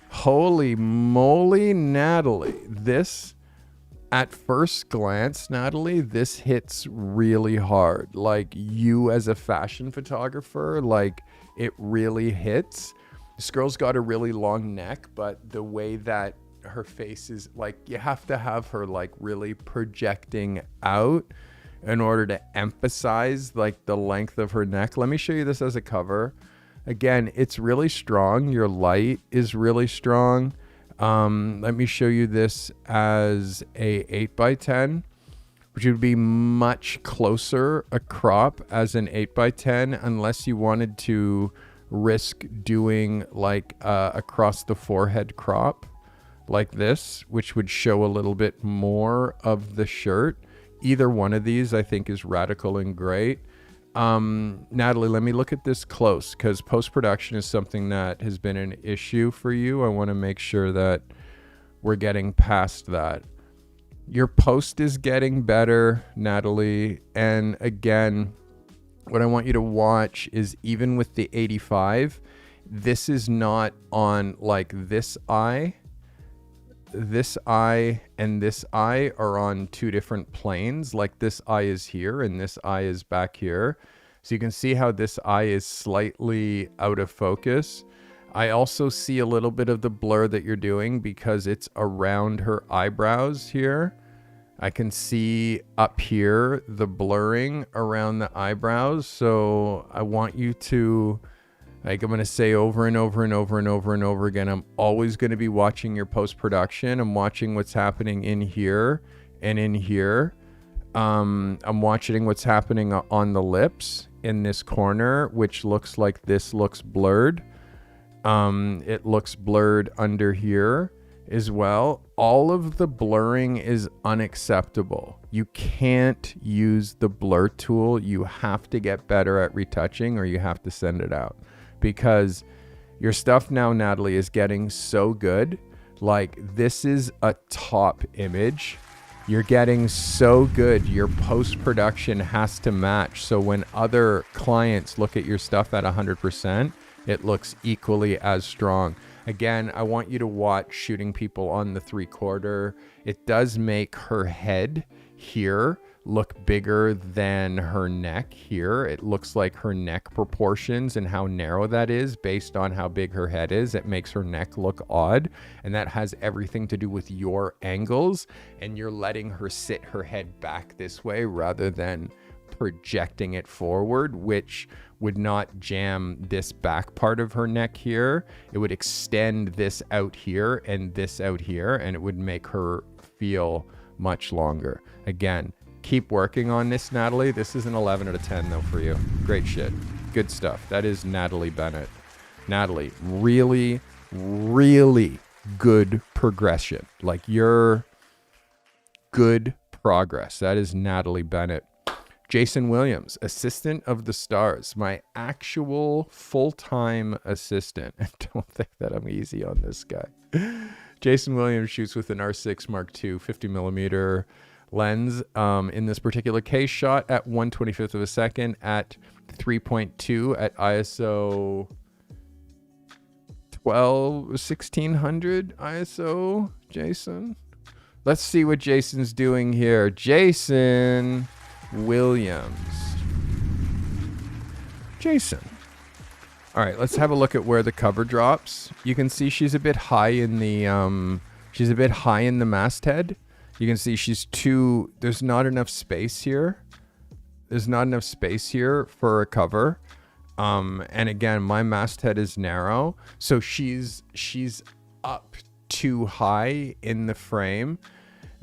Speaker 2: holy moly, Natalie. This, at first glance, Natalie, this hits really hard. Like, you as a fashion photographer, like, it really hits. This girl's got a really long neck, but the way that her face is, like, you have to have her like really projecting out in order to emphasize like the length of her neck. Let me show you this as a cover. Again, it's really strong. Your light is really strong. Let me show you this as a 8x10, which would be much closer a crop as an 8x10, unless you wanted to risk doing like across the forehead crop like this, which would show a little bit more of the shirt. Either one of these I think is radical and great. Natalie, let me look at this close, because post-production is something that has been an issue for you. I want to make sure that we're getting past that. Your post is getting better, Natalie. And again, what I want you to watch is, even with the 85, this is not on like this eye. this eye and this eye are on two different planes. Like this eye is here and this eye is back here. So you can see how this eye is slightly out of focus. I also see a little bit of the blur that you're doing because it's around her eyebrows here. I can see up here the blurring around the eyebrows. So I want you to, like, I'm going to say over and over and over and over and over again, I'm always going to be watching your post-production. I'm watching what's happening in here and in here. I'm watching what's happening on the lips in this corner, which looks like this looks blurred. It looks blurred under here as well. All of the blurring is unacceptable. You can't use the blur tool. You have to get better at retouching, or you have to send it out, because your stuff now, Natalie, is getting so good. Like, this is a top image. You're getting so good. Your post-production has to match. So when other clients look at your stuff at 100%, it looks equally as strong. Again, I want you to watch Shooting People on the 3/4. It does make her head here look bigger than her neck here. It looks like her neck proportions and how narrow that is based on how big her head is. It makes her neck look odd, and that has everything to do with your angles, and you're letting her sit her head back this way rather than projecting it forward, which would not jam this back part of her neck here. It would extend this out here and this out here, and it would make her feel much longer. Again, keep working on this, Natalie. This is an 11 out of 10 though for you. Great shit. Good stuff. That is Natalie Bennett. Natalie, really, really good progression. Like, you're good progress. That is Natalie Bennett. Jason Williams, assistant of the stars, my actual full-time assistant. I don't think that I'm easy on this guy. Jason Williams shoots with an R6 Mark II 50mm lens. In this particular case, shot at 1/25 of a second at 3.2 at ISO 1600 ISO. Jason, let's see what Jason's doing here. Jason Williams. Jason. All right, let's have a look at where the cover drops. You can see she's a bit high in the masthead. You can see there's not enough space here. There's not enough space here for a cover. And again, my masthead is narrow, so she's up too high in the frame.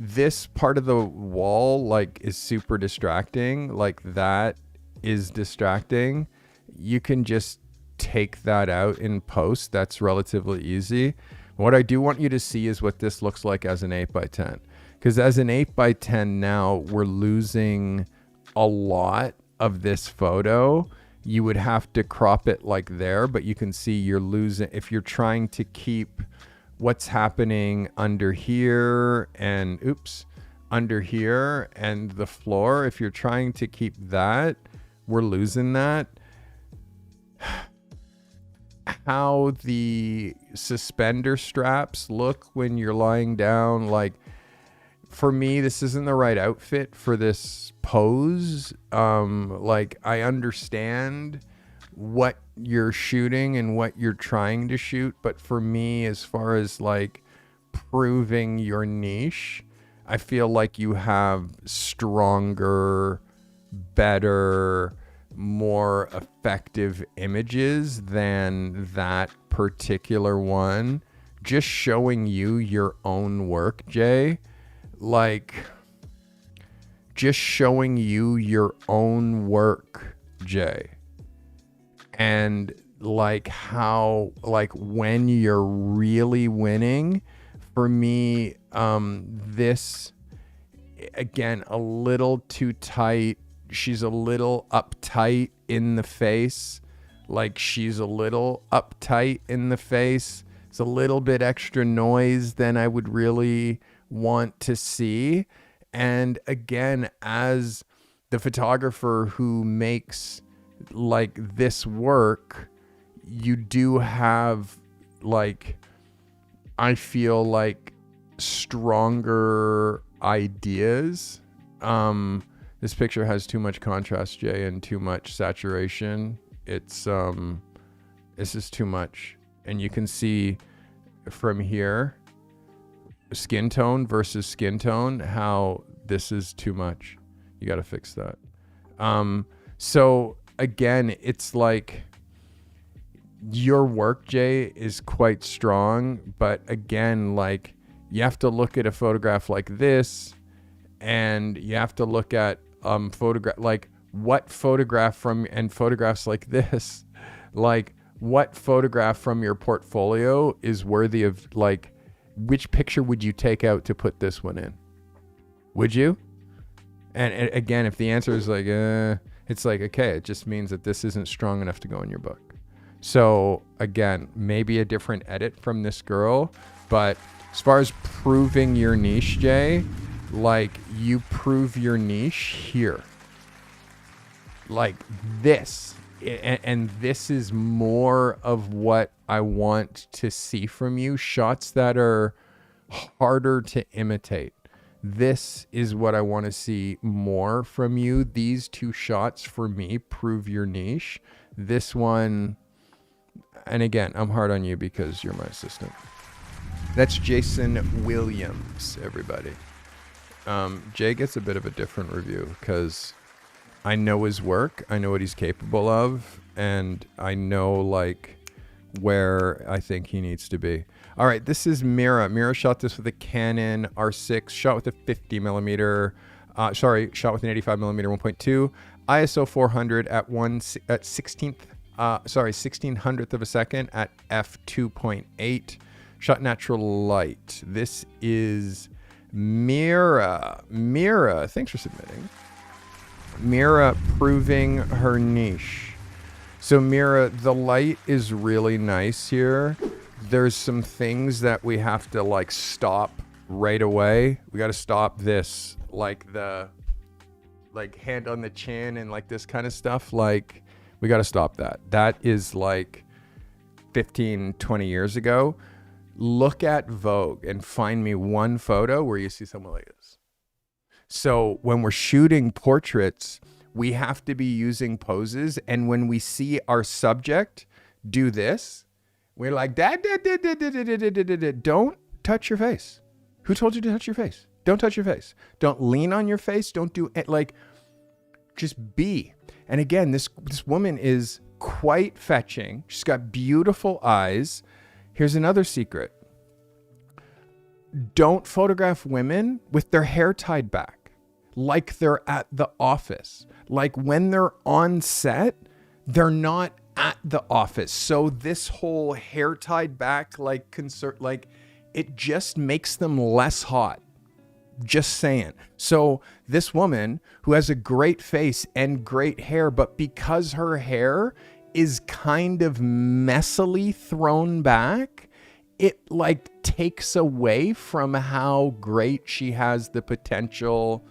Speaker 2: This part of the wall, like, is super distracting. Like, that is distracting. You can just take that out in post. That's relatively easy. What I do want you to see is what this looks like as an 8x10. Because as an 8x10 now, we're losing a lot of this photo. You would have to crop it like there, but you can see you're losing, if you're trying to keep what's happening under here and under here and the floor, if you're trying to keep that, we're losing that. How the suspender straps look when you're lying down, like, for me, this isn't the right outfit for this pose. Like, I understand what you're shooting and what you're trying to shoot, but for me, as far as like proving your niche, I feel like you have stronger, better, more effective images than that particular one. Just showing you your own work, Jay. Like, just showing you your own work, Jay. And like how, like, when you're really winning, for me, this, again, a little too tight. She's a little uptight in the face. Like, she's a little uptight in the face. It's a little bit extra noise than I would really want to see. And again, as the photographer who makes like this work, you do have, like, I feel like stronger ideas. This picture has too much contrast, Jay, and too much saturation. It's just too much. And you can see from here, skin tone versus skin tone, how this is too much. You got to fix that. So again, it's like your work, Jay, is quite strong, but again, like you have to look at a photograph like this, and you have to look at what photograph from, and photographs like this, like what photograph from your portfolio is worthy of, like, which picture would you take out to put this one in? Would you? And again, if the answer is like, it's like, okay, it just means that this isn't strong enough to go in your book. So again, maybe a different edit from this girl, but as far as proving your niche, Jay, like you prove your niche here, like this, and this is more of what I want to see from you. Shots that are harder to imitate. This is what I want to see more from you. These two shots for me prove your niche. This one, and again, I'm hard on you because you're my assistant. That's Jason Williams, everybody. Jay gets a bit of a different review because I know his work, I know what he's capable of, and I know like where I think he needs to be. All right, this is Mira. Mira shot this with a Canon R6, shot with a 50 millimeter, shot with an 85 millimeter 1.2, ISO 400 at 1600th of a second at f2.8, shot natural light. This is Mira. Mira, thanks for submitting. Mira proving her niche. So Mira, the light is really nice here. There's some things that we have to like stop right away. We got to stop this, like the hand on the chin and like this kind of stuff. Like we got to stop that. That is like 15, 20 years ago. Look at Vogue and find me one photo where you see someone like this. So when we're shooting portraits, we have to be using poses. And when we see our subject do this, we're like, don't touch your face. Who told you to touch your face? Don't touch your face. Don't lean on your face. Don't do it. Like, just be. And again, this woman is quite fetching. She's got beautiful eyes. Here's another secret. Don't photograph women with their hair tied back, like they're at the office. Like when they're on set, they're not at the office. So this whole hair tied back, like it just makes them less hot. Just saying. So this woman who has a great face and great hair, but because her hair is kind of messily thrown back, it like takes away from how great she has the potential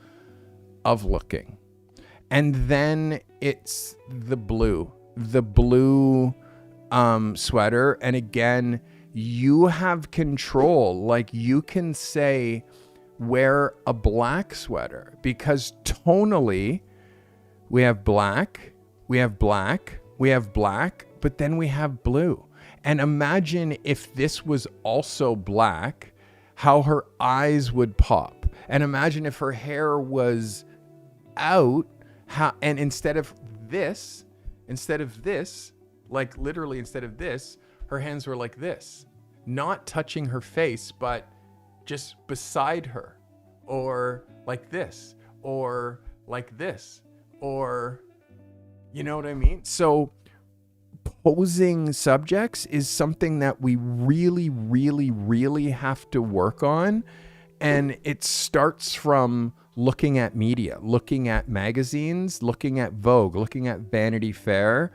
Speaker 2: of looking. And then it's the blue sweater. And again, you have control. Like you can say, wear a black sweater, because tonally we have black, but then we have blue. And imagine if this was also black, how her eyes would pop. And imagine if her hair was out, and instead of this, like literally instead of this, her hands were like this, not touching her face, but just beside her, or like this, or like this, or you know what I mean? So posing subjects is something that we really, really, really have to work on. And it starts from looking at media, looking at magazines, looking at Vogue, looking at Vanity Fair.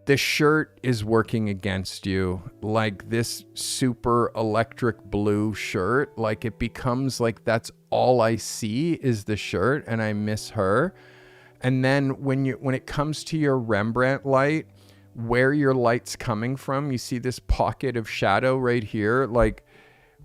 Speaker 2: The shirt is working against you. Like this super electric blue shirt, like it becomes like that's all I see is the shirt, and I miss her. And then when it comes to your Rembrandt light, where your light's coming from, you see this pocket of shadow right here. Like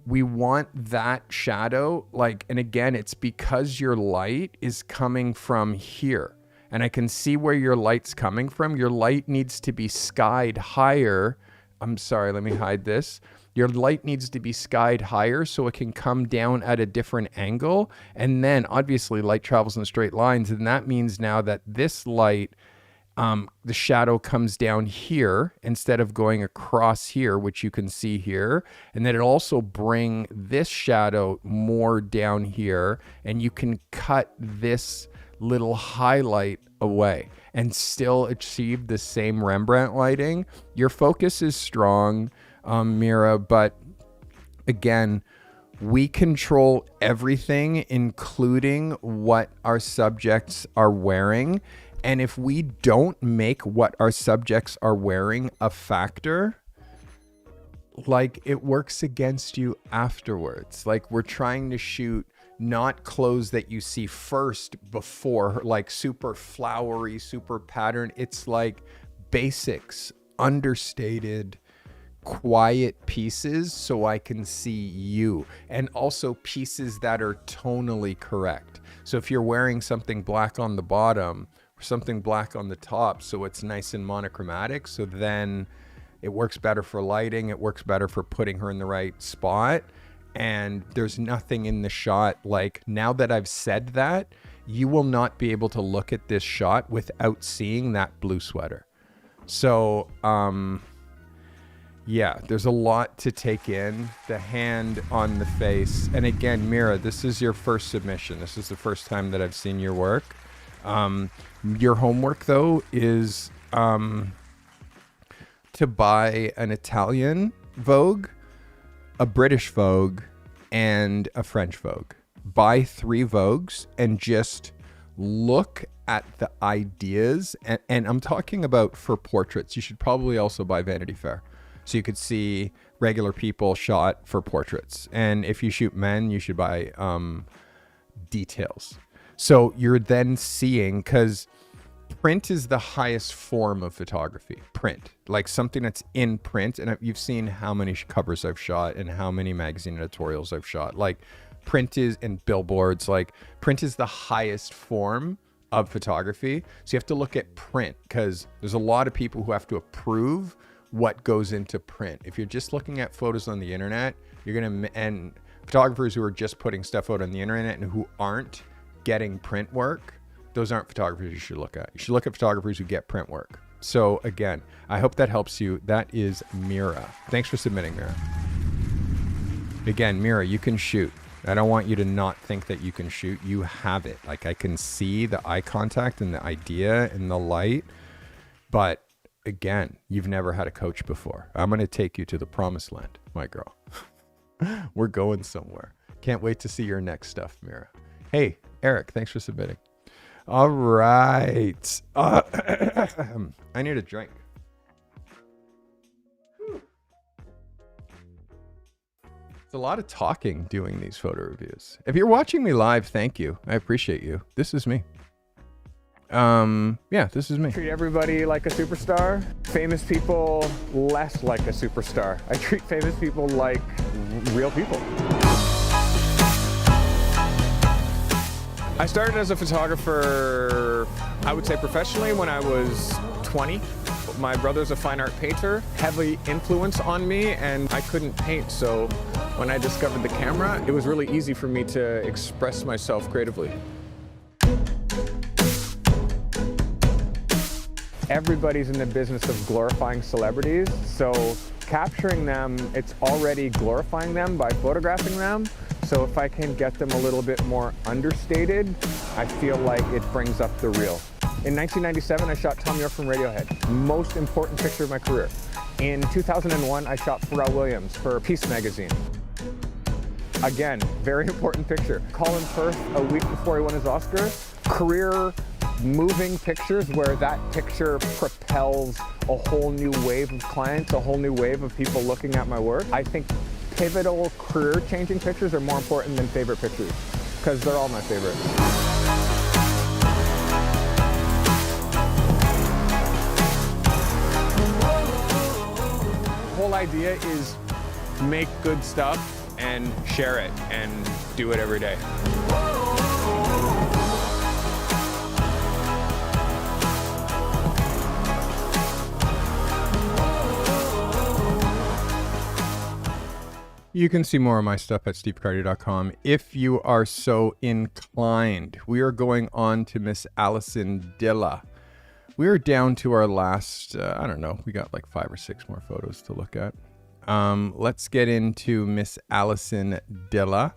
Speaker 2: we want that shadow, like, and again, it's because your light is coming from here. And I can see where your light's coming from. Your light needs to be skied higher. I'm sorry, let me hide this. Your light needs to be skied higher so it can come down at a different angle. And then obviously light travels in straight lines. And that means now that this light, the shadow comes down here instead of going across here, which you can see here. And then it also bring this shadow more down here, and you can cut this little highlight away and still achieve the same Rembrandt lighting. Your focus is strong, Mira, but again, we control everything, including what our subjects are wearing. And if we don't make what our subjects are wearing a factor, like, it works against you afterwards. Like, we're trying to shoot not clothes that you see first before, like super flowery, super patterned. It's like basics, understated, quiet pieces so I can see you, and also pieces that are tonally correct. So if you're wearing something black on the bottom or something black on the top, so it's nice and monochromatic, so then it works better for lighting, it works better for putting her in the right spot. And there's nothing in the shot. Like, now that I've said that, you will not be able to look at this shot without seeing that blue sweater. So, yeah, there's a lot to take in. The hand on the face. And again, Mira, this is your first submission. This is the first time that I've seen your work. Your homework, though, is to buy an Italian Vogue, a British Vogue, and a French Vogue. Buy 3 Vogues and just look at the ideas. And I'm talking about for portraits. You should probably also buy Vanity Fair, so you could see regular people shot for portraits. And if you shoot men, you should buy details. So you're then seeing, because print is the highest form of photography. Print, like something that's in print. And you've seen how many covers I've shot and how many magazine editorials I've shot. Like, print is, and billboards, like, print is the highest form of photography. So you have to look at print, because there's a lot of people who have to approve what goes into print. If you're just looking at photos on the internet, you're gonna, and photographers who are just putting stuff out on the internet and who aren't getting print work, those aren't photographers you should look at. You should look at photographers who get print work. So again, I hope that helps you. That is Mira. Thanks for submitting, Mira. Again, Mira, you can shoot. I don't want you to not think that you can shoot. You have it. Like, I can see the eye contact and the idea and the light. But again, you've never had a coach before. I'm going to take you to the promised land, my girl. We're going somewhere. Can't wait to see your next stuff, Mira. Hey, Eric, thanks for submitting. All right. I need a drink. It's a lot of talking doing these photo reviews. If you're watching me live, thank you. I appreciate you. This is me. Yeah, this is me.
Speaker 4: Treat everybody like a superstar. Famous people less like a superstar. I treat famous people like real people. I started as a photographer, I would say professionally, when I was 20. My brother's a fine art painter, heavy influence on me, and I couldn't paint, so when I discovered the camera, it was really easy for me to express myself creatively. Everybody's in the business of glorifying celebrities, so capturing them, it's already glorifying them by photographing them. So if I can get them a little bit more understated, I feel like it brings up the real. In 1997, I shot Tom York from Radiohead, most important picture of my career. In 2001, I shot Pharrell Williams for Peace magazine. Again, very important picture. Colin Firth, a week before he won his Oscar, career moving pictures where that picture propels a whole new wave of clients, a whole new wave of people looking at my work. I think pivotal career-changing pictures are more important than favorite pictures, because they're all my favorite. The whole idea is make good stuff and share it and do it every day.
Speaker 2: You can see more of my stuff at stevecarty.com if you are so inclined. We are going on to Miss Allison Dilla. We are down to our last, I don't know, we got like 5 or 6 more photos to look at. Let's get into Miss Allison Dilla.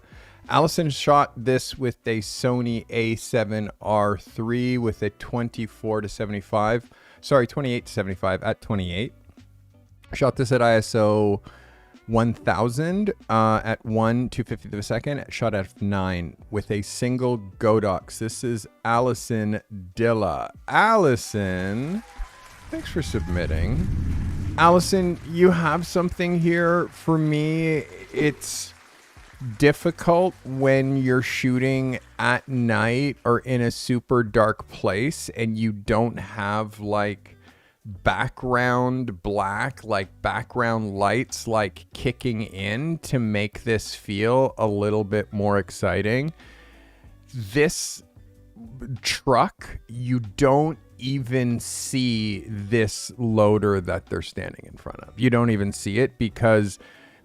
Speaker 2: Allison shot this with a Sony A7R III with a 28 to 75 at 28. Shot this at ISO 1000 at 1/250th of a second, shot at f9 with a single Godox. This is Allison Dilla. Allison, thanks for submitting. Allison, you have something here for me. It's difficult when you're shooting at night or in a super dark place and you don't have like background black, like background lights like kicking in to make this feel a little bit more exciting. This truck, you don't even see this loader that they're standing in front of. You don't even see it because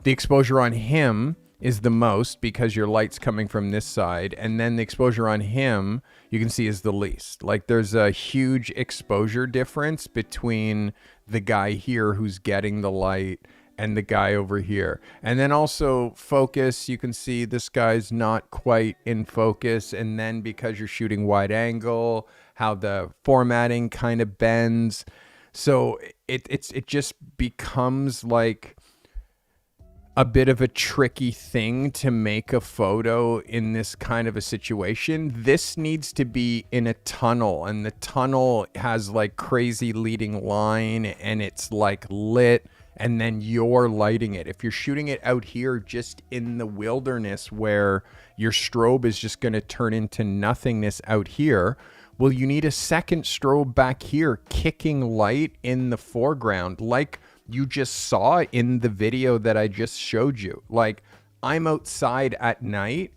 Speaker 2: the exposure on him is the most because your light's coming from this side, and then the exposure on him you can see is the least. Like there's a huge exposure difference between the guy here who's getting the light and the guy over here. And then also focus, you can see this guy's not quite in focus, and then because you're shooting wide angle, how the formatting kind of bends. So it just becomes like a bit of a tricky thing to make a photo in this kind of a situation. This needs to be in a tunnel, and the tunnel has like crazy leading line and it's like lit, and then you're lighting it. If you're shooting it out here just in the wilderness where your strobe is just going to turn into nothingness out here, well, you need a second strobe back here kicking light in the foreground, like you just saw in the video that I just showed you. Like I'm outside at night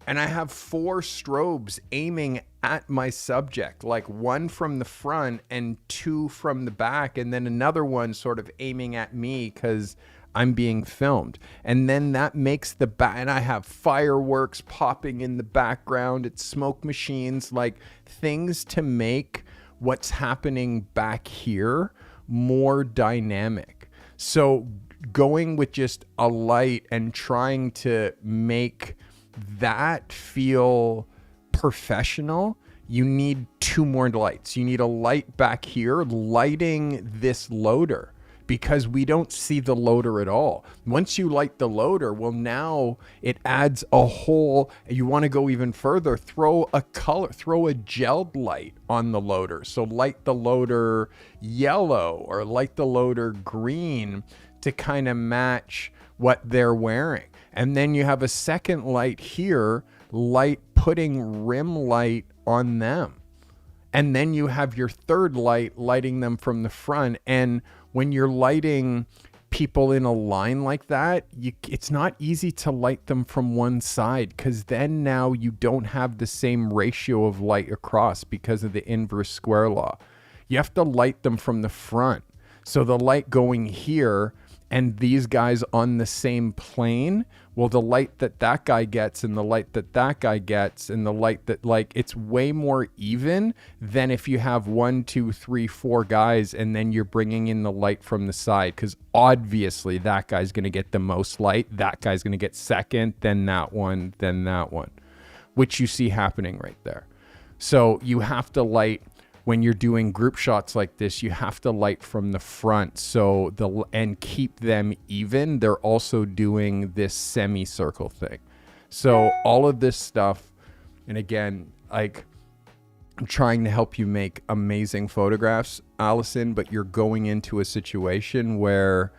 Speaker 2: and I have 4 strobes aiming at my subject, like 1 from the front and 2 from the back, and then another one sort of aiming at me because I'm being filmed. And then that makes the back, and I have fireworks popping in the background. It's smoke machines, like things to make what's happening back here more dynamic. So going with just a light and trying to make that feel professional, you need 2 more lights. You need a light back here lighting this loader, because we don't see the loader at all. Once you light the loader, well, now it adds a whole, you want to go even further, throw a color, throw a gelled light on the loader. So light the loader yellow or light the loader green to kind of match what they're wearing. And then you have a second light here, putting rim light on them. And then you have your third light lighting them from the front. And when you're lighting people in a line like that, it's not easy to light them from one side, because then now you don't have the same ratio of light across because of the inverse square law. You have to light them from the front. So the light going here and these guys on the same plane, well, the light that that guy gets and the light that that guy gets and the light that, like, it's way more even than if you have 1, 2, 3, 4 guys and then you're bringing in the light from the side, because obviously that guy's going to get the most light, that guy's going to get second, then that one, which you see happening right there. So you have to light, when you're doing group shots like this, you have to light from the front and keep them even. They're also doing this semicircle thing. So all of this stuff, and again, like, I'm trying to help you make amazing photographs, Allison, but you're going into a situation where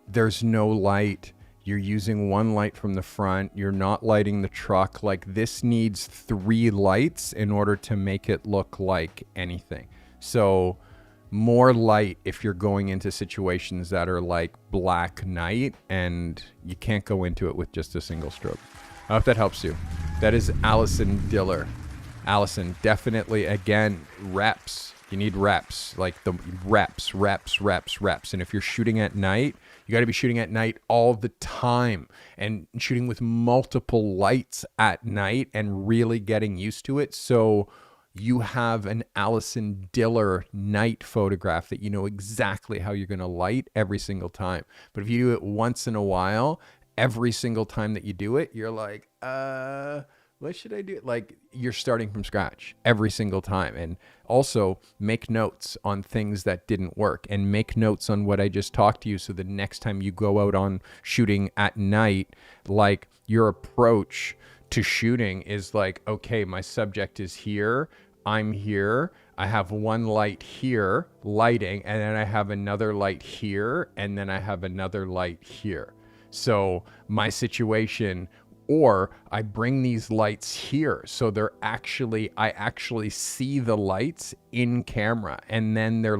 Speaker 2: there's no light. You're using one light from the front. You're not lighting the truck. Like, this needs 3 lights in order to make it look like anything. So more light if you're going into situations that are like black night and you can't go into it with just a single stroke. I hope that helps you. That is Allison Diller. Allison, definitely, again, reps. You need reps, like the reps. And if you're shooting at night, you got to be shooting at night all the time and shooting with multiple lights at night and really getting used to it. So you have an Allison Diller night photograph that you know exactly how you're going to light every single time. But if you do it once in a while, every single time that you do it, you're like, what should I do? Like, you're starting from scratch every single time. And also make notes on things that didn't work and make notes on what I just talked to you. So the next time you go out on shooting at night, like your approach to shooting is like, okay, my subject is here. I'm here. I have one light here lighting, and then I have another light here, and then I have another light here. So my situation, or I bring these lights here. So I actually see the lights in camera, and then they're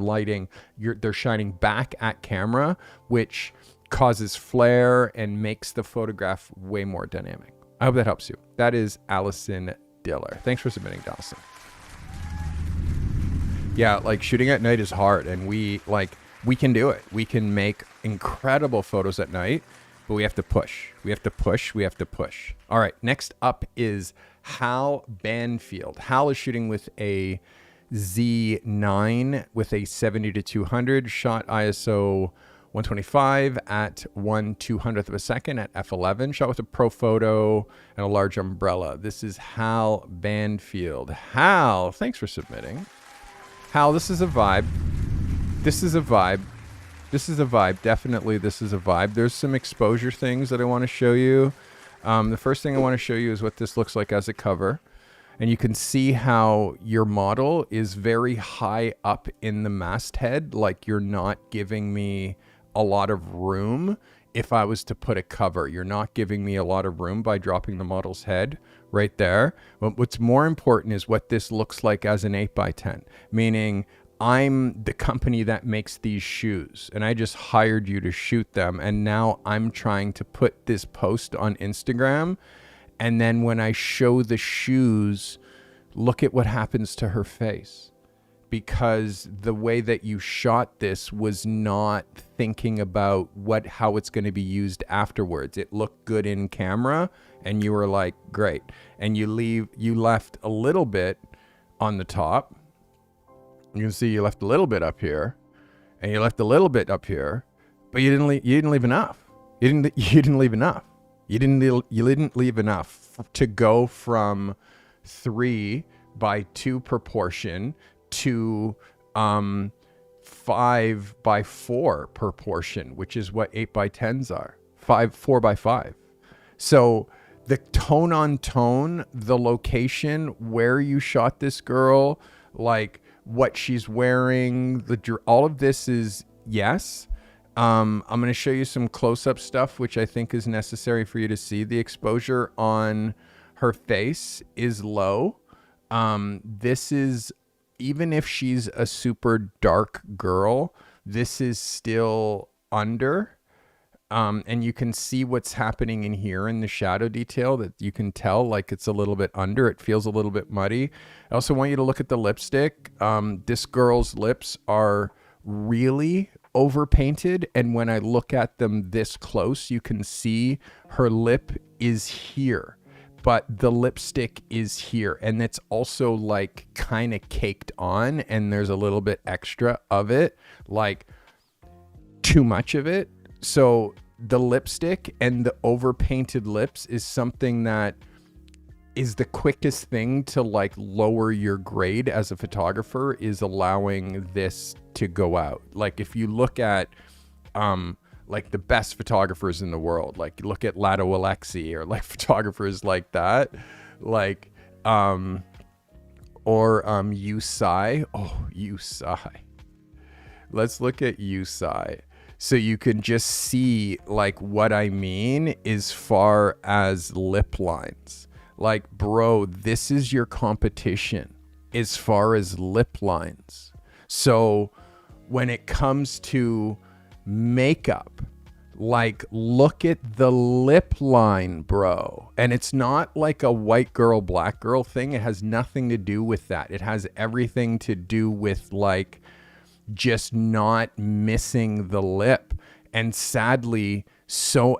Speaker 2: they're shining back at camera, which causes flare and makes the photograph way more dynamic. I hope that helps you. That is Allison Diller. Thanks for submitting, Allison. Yeah, like shooting at night is hard, and we can do it. We can make incredible photos at night, but we have to push. We have to push. All right, next up is Hal Banfield. Hal is shooting with a Z9 with a 70-200, shot ISO 125 at 1/200th of a second at f11, shot with a pro photo and a large umbrella. This is Hal Banfield. Hal, thanks for submitting. Hal, this is a vibe. Definitely, this is a vibe. There's some exposure things that I want to show you. The first thing I want to show you is what this looks like as a cover. And you can see how your model is very high up in the masthead. Like, you're not giving me a lot of room. If I was to put a cover, you're not giving me a lot of room by dropping the model's head right there. But what's more important is what this looks like as an 8x10, meaning I'm the company that makes these shoes and I just hired you to shoot them. And now I'm trying to put this post on Instagram. And then when I show the shoes, look at what happens to her face, because the way that you shot this was not thinking about how it's going to be used afterwards. It looked good in camera and you were like, great. And you left a little bit on the top. You can see you left a little bit up here and you left a little bit up here, but you didn't leave enough. You didn't leave enough. You didn't leave enough to go from 3:2 proportion to 5:4 proportion, which is what 8x10s are. 4:5. So the tone on tone, the location, where you shot this girl, like what she's wearing, all of this is yes. I'm going to show you some close-up stuff, which I think is necessary for you to see. The exposure on her face is low. This is, even if she's a super dark girl, this is still under. And you can see what's happening in here in the shadow detail, that you can tell like it's a little bit under. It feels a little bit muddy. I also want you to look at the lipstick. This girl's lips are really overpainted, and when I look at them this close, you can see her lip is here, but the lipstick is here, and it's also like kind of caked on, and there's a little bit extra of it, like too much of it. So the lipstick and the overpainted lips is something that is the quickest thing to like lower your grade as a photographer, is allowing this to go out. Like if you look at like the best photographers in the world, like look at Lado Alexi or like photographers like that, like or Yusai. Oh, Yusai. Let's look at Yusai. So you can just see like what I mean as far as lip lines. Like, bro, this is your competition as far as lip lines. So when it comes to makeup, like, look at the lip line, bro. And it's not like a white girl, black girl thing. It has nothing to do with that. It has everything to do with, like, just not missing the lip. And sadly,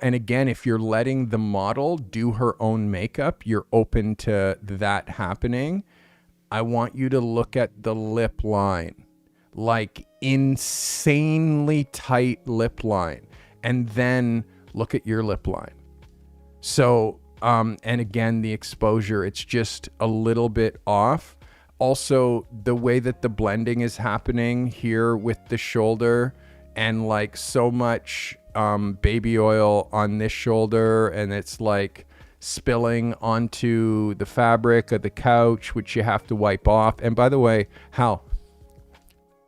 Speaker 2: and again, if you're letting the model do her own makeup, you're open to that happening. I want you to look at the lip line, like insanely tight lip line. And then look at your lip line. So, and again, the exposure, it's just a little bit off. Also, the way that the blending is happening here with the shoulder, and like so much baby oil on this shoulder, and it's like spilling onto the fabric of the couch, which you have to wipe off. And by the way, Hal,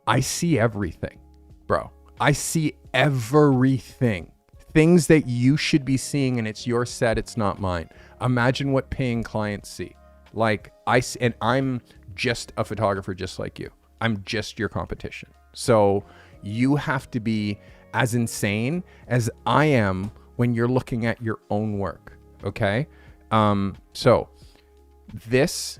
Speaker 2: I see everything, bro. I see everything. Things that you should be seeing, and it's your set, it's not mine. Imagine what paying clients see. Like, and I'm just a photographer just like you. I'm just your competition. So you have to be as insane as I am when you're looking at your own work, okay? So this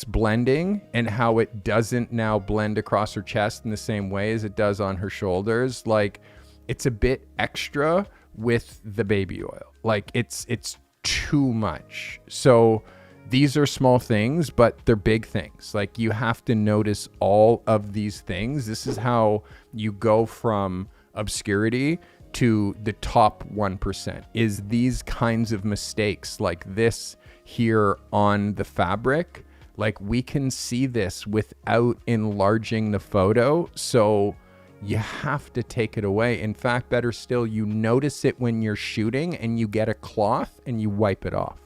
Speaker 2: blending and how it doesn't now blend across her chest in the same way as it does on her shoulders, like, it's a bit extra with the baby oil. Like, it's too much. So these are small things, but they're big things. Like, you have to notice all of these things. This is how you go from obscurity to the top 1%, is these kinds of mistakes like this here on the fabric. Like, we can see this without enlarging the photo. So you have to take it away. In fact, better still, you notice it when you're shooting and you get a cloth and you wipe it off.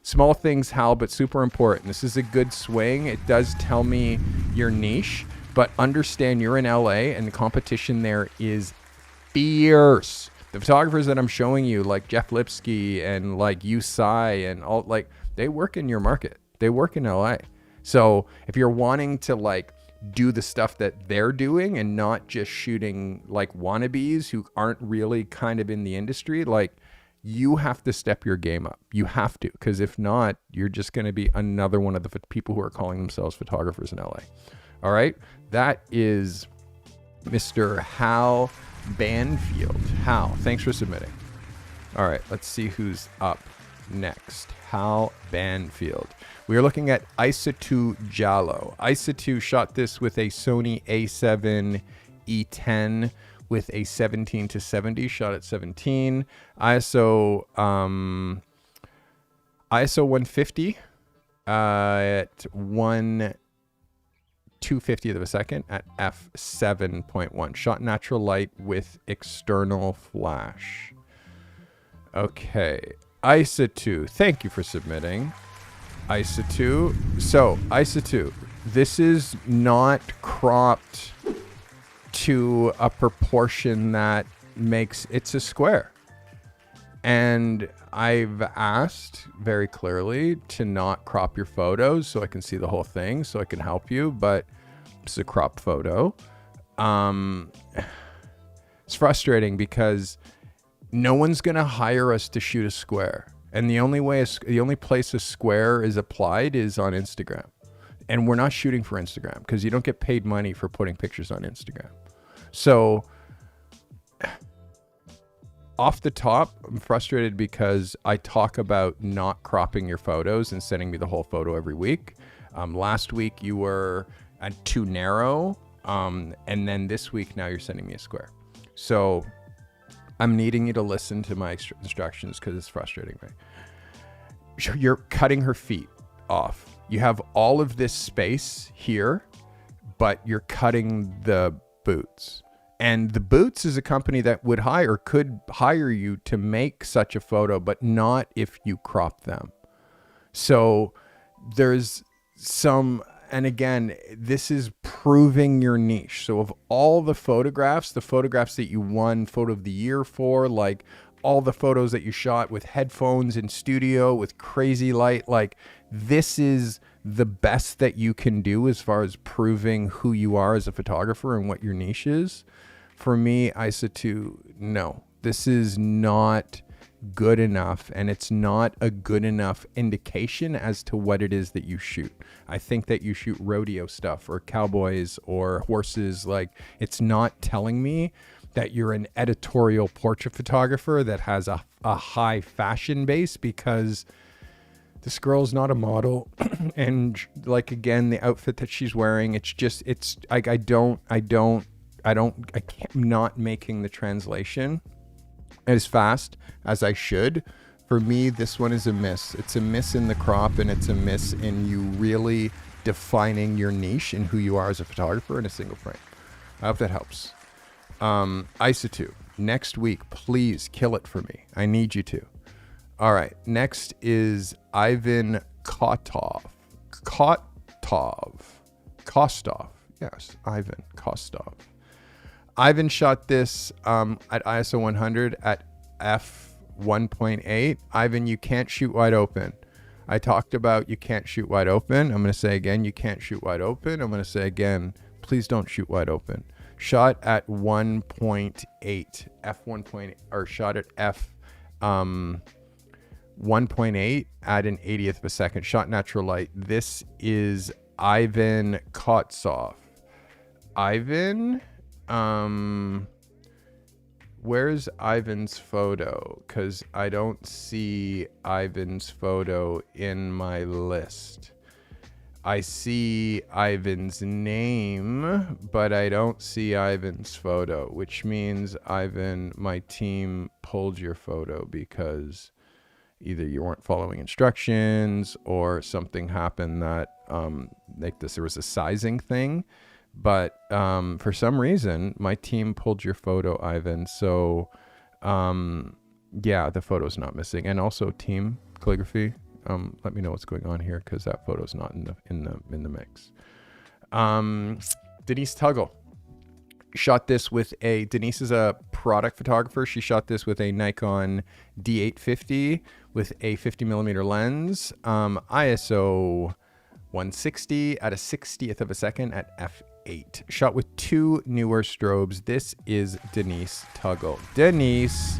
Speaker 2: Small things, Hal, but super important. This is a good swing. It does tell me your niche, but understand you're in LA and the competition there is fierce. The photographers that I'm showing you, like Jeff Lipsky and like Usai and all, like, they work in your market. They work in LA. So if you're wanting to like do the stuff that they're doing and not just shooting like wannabes who aren't really kind of in the industry, like, you have to step your game up. You have to, because if not, you're just going to be another one of the people who are calling themselves photographers in LA. All right. That is Mr. Hal Banfield. Hal, thanks for submitting. All right. Let's see who's up next. Hal Banfield. We are looking at Isatu Jallo. Isatu shot this with a Sony A7 E10 with a 17-70, shot at 17. ISO 150 at 1/250th of a second at f7.1. Shot natural light with external flash. Okay, Isatu, thank you for submitting. Isatu. So, Isatu, this is not cropped to a proportion that makes it's a square. And I've asked very clearly to not crop your photos so I can see the whole thing, so I can help you, but it's a crop photo. It's frustrating because no one's going to hire us to shoot a square. And the only place a square is applied is on Instagram. And we're not shooting for Instagram because you don't get paid money for putting pictures on Instagram. So off the top, I'm frustrated because I talk about not cropping your photos and sending me the whole photo every week. Last week you were at too narrow. And then this week now you're sending me a square. So I'm needing you to listen to my instructions because it's frustrating me. You're cutting her feet off. You have all of this space here, but you're cutting the boots. And the Boots is a company that could hire you to make such a photo, but not if you crop them. So there's some, and again, this is proving your niche. So of all the photographs that you won Photo of the Year for, like all the photos that you shot with headphones in studio with crazy light, like this is the best that you can do as far as proving who you are as a photographer and what your niche is. For me, I said no, this is not good enough, and it's not a good enough indication as to what it is that you shoot. I think that you shoot rodeo stuff or cowboys or horses. Like, it's not telling me that you're an editorial portrait photographer that has a high fashion base, because this girl's not a model. And like, again, the outfit that she's wearing, it's just, it's like, I can't, not making the translation as fast as I should. For me, this one is a miss. It's a miss in the crop, and it's a miss in you really defining your niche and who you are as a photographer in a single frame. I hope that helps. Isotube, next week, please kill it for me. I need you to. All right, next is Ivan Kostov. Yes, Ivan Kostov. Ivan shot this at ISO 100 at f1.8. Ivan, you can't shoot wide open. I talked about you can't shoot wide open. I'm going to say again, you can't shoot wide open. I'm going to say again, please don't shoot wide open. Shot at 1.8, f1.8, or shot at f 1.8 at an 80th of a second. Shot natural light. This is Ivan Kostov. Ivan, where's Ivan's photo? Because I don't see Ivan's photo in my list. I see Ivan's name, but I don't see Ivan's photo, which means, Ivan, my team pulled your photo because either you weren't following instructions or something happened that, there was a sizing thing. But for some reason, my team pulled your photo, Ivan. So, the photo's not missing. And also, team calligraphy, let me know what's going on here, because that photo's not in the mix. Denise Tuggle shot this with Denise is a product photographer. She shot this with a Nikon D850 with a 50mm lens, ISO 160 at a 60th of a second at f8. Shot with 2 newer strobes. This is Denise Tuggle. Denise,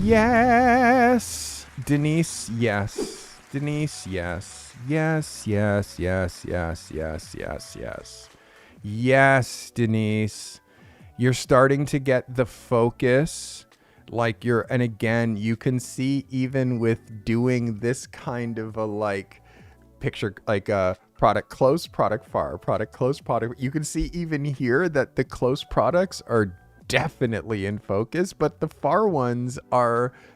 Speaker 2: yes. Denise, yes. Denise, yes. Yes, yes, yes, yes, yes, yes, yes. Yes, Denise. You're starting to get the focus. And again, you can see even with doing this kind of a picture, product close, product far, product close, product. You can see even here that the close products are definitely in focus, but the far ones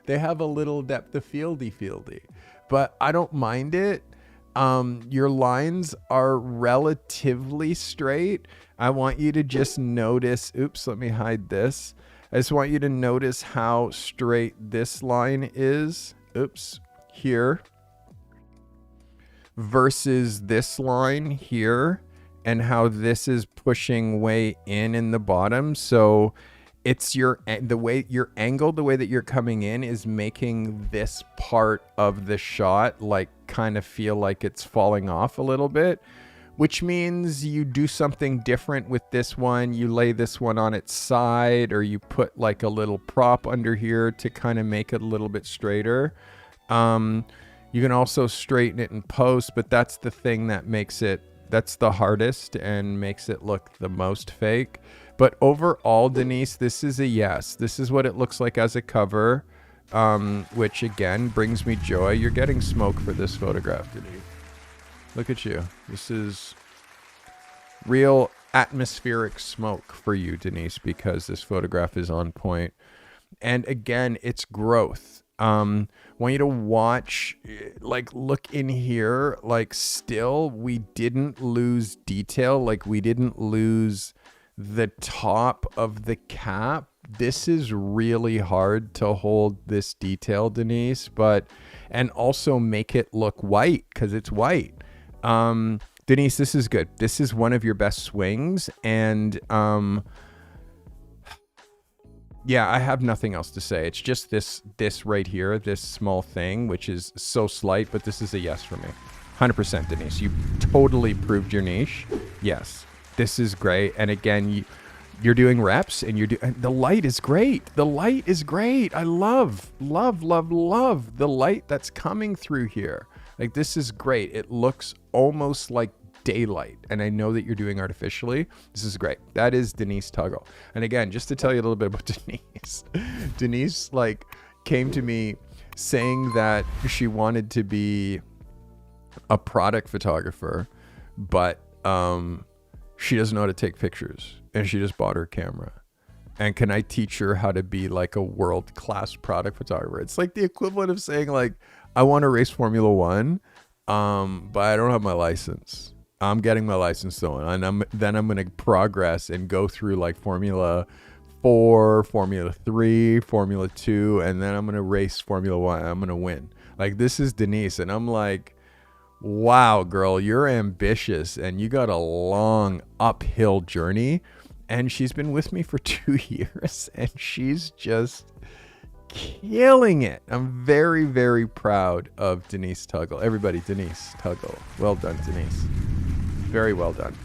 Speaker 2: they have a little depth of fieldy. But I don't mind it. Your lines are relatively straight. I want you to just notice, let me hide this. I just want you to notice how straight this line is, here, versus this line here, and how this is pushing way in the bottom. So it's the way you're angled, the way that you're coming in is making this part of the shot kind of feel like it's falling off a little bit, which means you do something different with this one. You lay this one on its side, or you put a little prop under here to kind of make it a little bit straighter. You can also straighten it in post, but that's the thing that that's the hardest and makes it look the most fake. But overall, Denise, this is a yes. This is what it looks like as a cover, which again brings me joy. You're getting smoke for this photograph, Denise. Look at you. This is real atmospheric smoke for you, Denise, because this photograph is on point. And again, it's growth. Want you to watch, look in here, still, we didn't lose detail. We didn't lose the top of the cap. This is really hard to hold this detail, Denise, and also make it look white, because it's white. Denise, this is good. This is one of your best swings. And, I have nothing else to say. It's just this right here, this small thing, which is so slight, but this is a yes for me. 100%, Denise. You totally proved your niche. Yes, this is great. And again, you're doing reps, and the light is great. The light is great. I love the light that's coming through here. Like, this is great. It looks almost like daylight, and I know that you're doing artificially. This is great. That is Denise Tuggle. And again, just to tell you a little bit about Denise, Denise like came to me saying that she wanted to be a product photographer, but she doesn't know how to take pictures, and she just bought her camera. And can I teach her how to be like a world-class product photographer? It's like the equivalent of saying, like, I want to race Formula One, but I don't have my license. I'm getting my license though, and then I'm going to progress and go through like Formula 4, Formula 3, Formula 2, and then I'm going to race Formula 1. I'm going to win. Like, this is Denise, and I'm like, wow, girl, you're ambitious, and you got a long uphill journey, and she's been with me for 2 years, and she's just killing it. I'm very, very proud of Denise Tuggle. Everybody, Denise Tuggle. Well done, Denise. Very well done.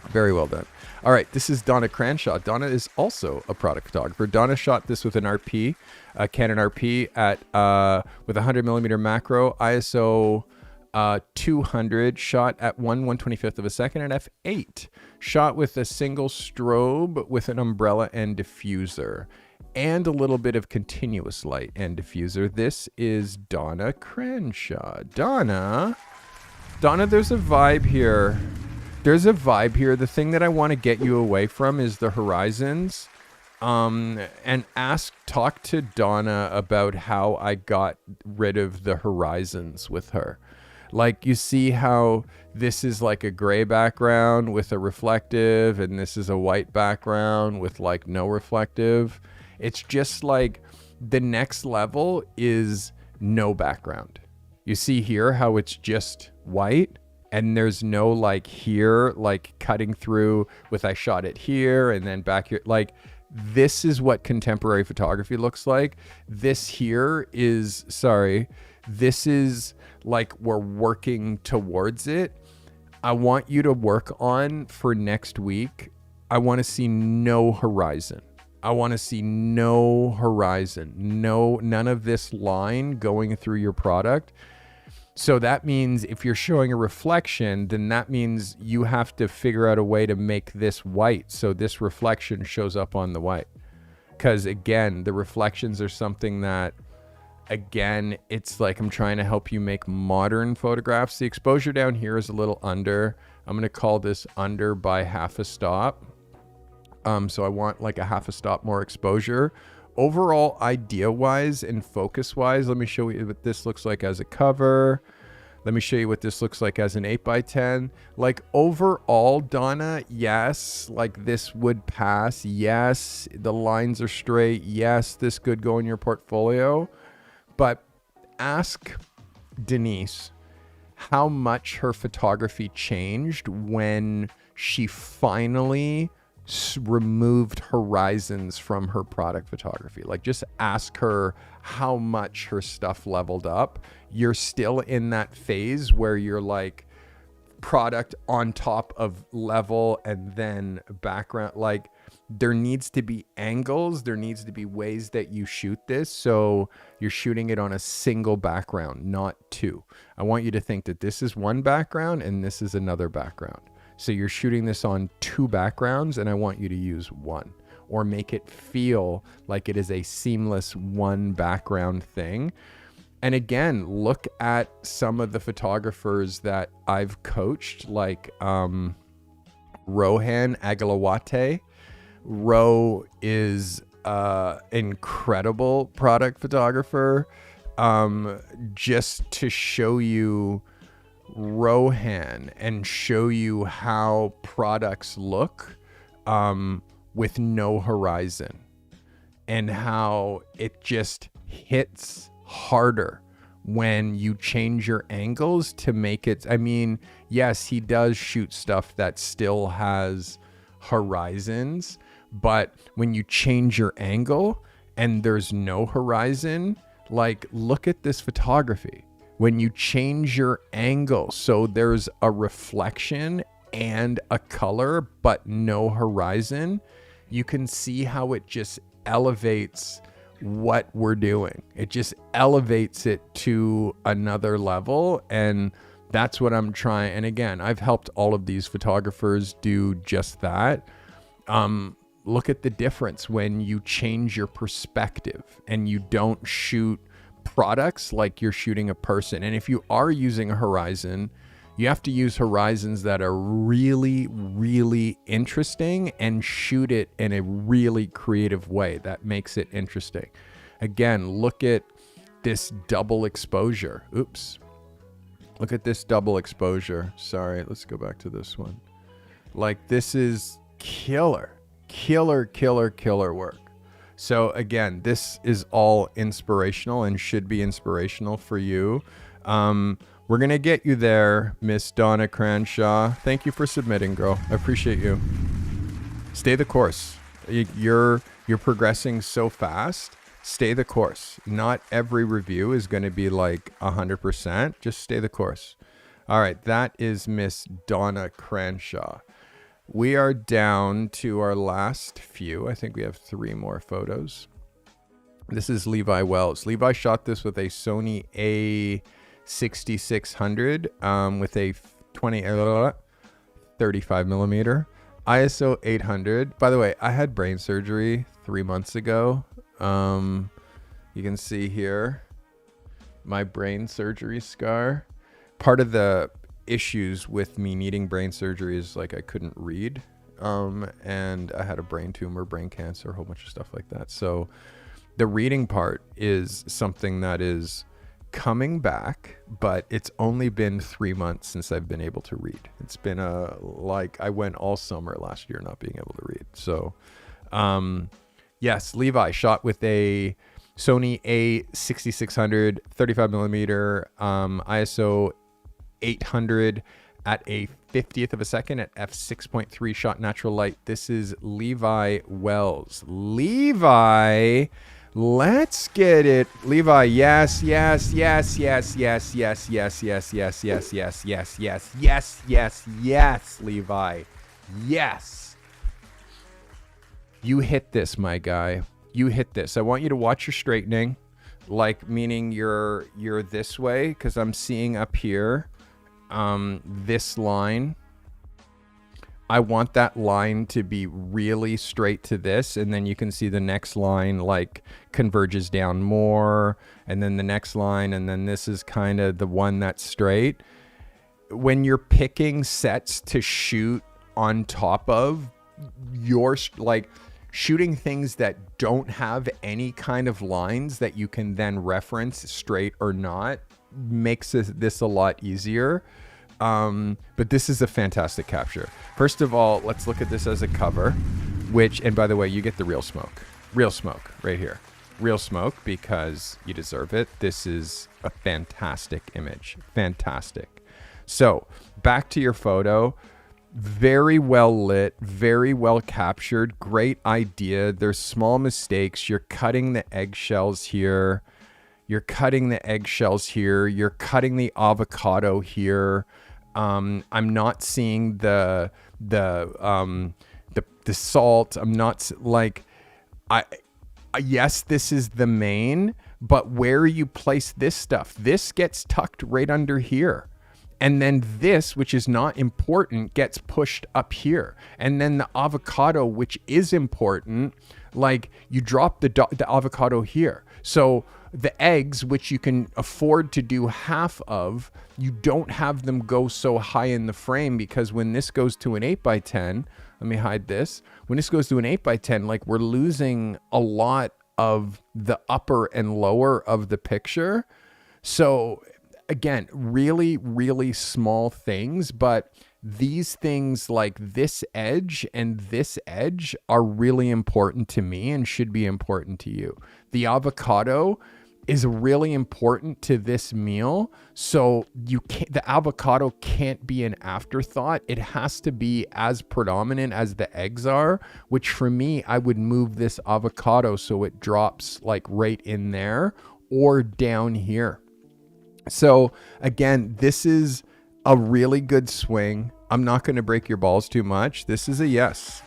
Speaker 2: Very well done. All right, this is Donna Cranshaw. Donna is also a product photographer. Donna shot this with an RP, a Canon RP with a 100mm macro, ISO 200, shot at 1/125th of a second at f8, shot with a single strobe with an umbrella and diffuser, and a little bit of continuous light and diffuser. This is Donna Cranshaw. Donna, there's a vibe here. There's a vibe here. The thing that I want to get you away from is the horizons. And talk to Donna about how I got rid of the horizons with her. Like, you see how this is like a gray background with a reflective, and this is a white background with like no reflective. It's just like the next level is no background. You see here how it's just white, and there's no like here, like cutting through with I shot it here and then back here. Like, this is what contemporary photography looks like. This is like we're working towards it. I want you to work on for next week. I want to see no horizon. I want to see no horizon. None of this line going through your product. So that means if you're showing a reflection, then that means you have to figure out a way to make this white so this reflection shows up on the white. Because again, the reflections are something that, again, it's like I'm trying to help you make modern photographs. The exposure down here is a little under. I'm going to call this under by half a stop. So I want like a half a stop more exposure. Overall, idea-wise and focus-wise, let me show you what this looks like as a cover. Let me show you what this looks like as an 8x10. Like, overall, Donna, yes, like this would pass. Yes, the lines are straight. Yes, this could go in your portfolio. But ask Denise how much her photography changed when she finally removed horizons from her product photography. Like, just ask her how much her stuff leveled up. You're still in that phase where you're like product on top of level and then background. Like, there needs to be angles. There needs to be ways that you shoot this. So you're shooting it on a single background, not two. I want you to think that this is one background and this is another background. So you're shooting this on two backgrounds, and I want you to use one, or make it feel like it is a seamless one background thing. And again, look at some of the photographers that I've coached, like Rohan Agalawate. Ro is incredible product photographer. Just to show you Rohan and show you how products look with no horizon, and how it just hits harder when you change your angles to make it. I mean, yes, he does shoot stuff that still has horizons, but when you change your angle and there's no horizon, like, look at this photography. when you change your angle, so there's a reflection and a color, but no horizon, you can see how it just elevates what we're doing. It just elevates it to another level. And that's what I'm trying. And again, I've helped all of these photographers do just that. Look at the difference when you change your perspective and you don't shoot products like you're shooting a person. And if you are using a horizon, you have to use horizons that are really, really interesting and shoot it in a really creative way that makes it interesting. Again, look at this double exposure. Oops. Look at this double exposure. Sorry, let's go back to this one. Like, this is killer work. So again, this is all inspirational and should be inspirational for you. We're going to get you there, Miss Donna Cranshaw. Thank you for submitting, girl. I appreciate you. Stay the course. You're progressing so fast. Stay the course. Not every review is going to be like 100%. Just stay the course. All right. That is Miss Donna Cranshaw. We are down to our last few. I think we have 3 more photos. This is Levi Wells. Levi shot this with a Sony A6600 with a 35 millimeter ISO 800. By the way, I had brain surgery 3 months ago. You can see here my brain surgery scar. Part of the issues with me needing brain surgery is like I couldn't read, and I had a brain tumor, brain cancer, a whole bunch of stuff like that. So the reading part is something that is coming back, but it's only been 3 months since I've been able to read. It's been like I went all summer last year not being able to read. So yes, Levi shot with a Sony A6600 35 millimeter ISO 800 at a 50th of a second at f6.3 shot natural light. This is Levi Wells. Levi, let's get it. Levi, yes, yes, yes, yes, yes, yes, yes, yes, yes, yes, yes, yes, yes, yes, yes, yes, Levi, yes. You hit this, my guy. You hit this. I want you to watch your straightening, like meaning you're this way, because I'm seeing up here this line. I want that line to be really straight to this, and then you can see the next line like converges down more, and then the next line, and then this is kind of the one that's straight. When you're picking sets to shoot on top of, your like shooting things that don't have any kind of lines that you can then reference straight or not makes this a lot easier. But this is a fantastic capture. First of all, let's look at this as a cover, which, and by the way, you get the real smoke right here. Real smoke, because you deserve it. This is a fantastic image. Fantastic. So back to your photo. Very well lit, very well captured. Great idea. There's small mistakes. You're cutting the eggshells here. You're cutting the avocado here. I'm not seeing the salt. I'm not like, yes, this is the main, but where you place this stuff, this gets tucked right under here. And then this, which is not important, gets pushed up here. And then the avocado, which is important, like you drop the avocado here. So the eggs, which you can afford to do half of, you don't have them go so high in the frame, because when this goes to an 8x10, let me hide this. When this goes to an 8x10, like we're losing a lot of the upper and lower of the picture. So again, really, really small things, but these things like this edge and this edge are really important to me and should be important to you. The avocado is really important to this meal. So the avocado can't be an afterthought. It has to be as predominant as the eggs are, which for me, I would move this avocado so it drops like right in there or down here. So again, this is a really good swing. I'm not going to break your balls too much. This is a yes,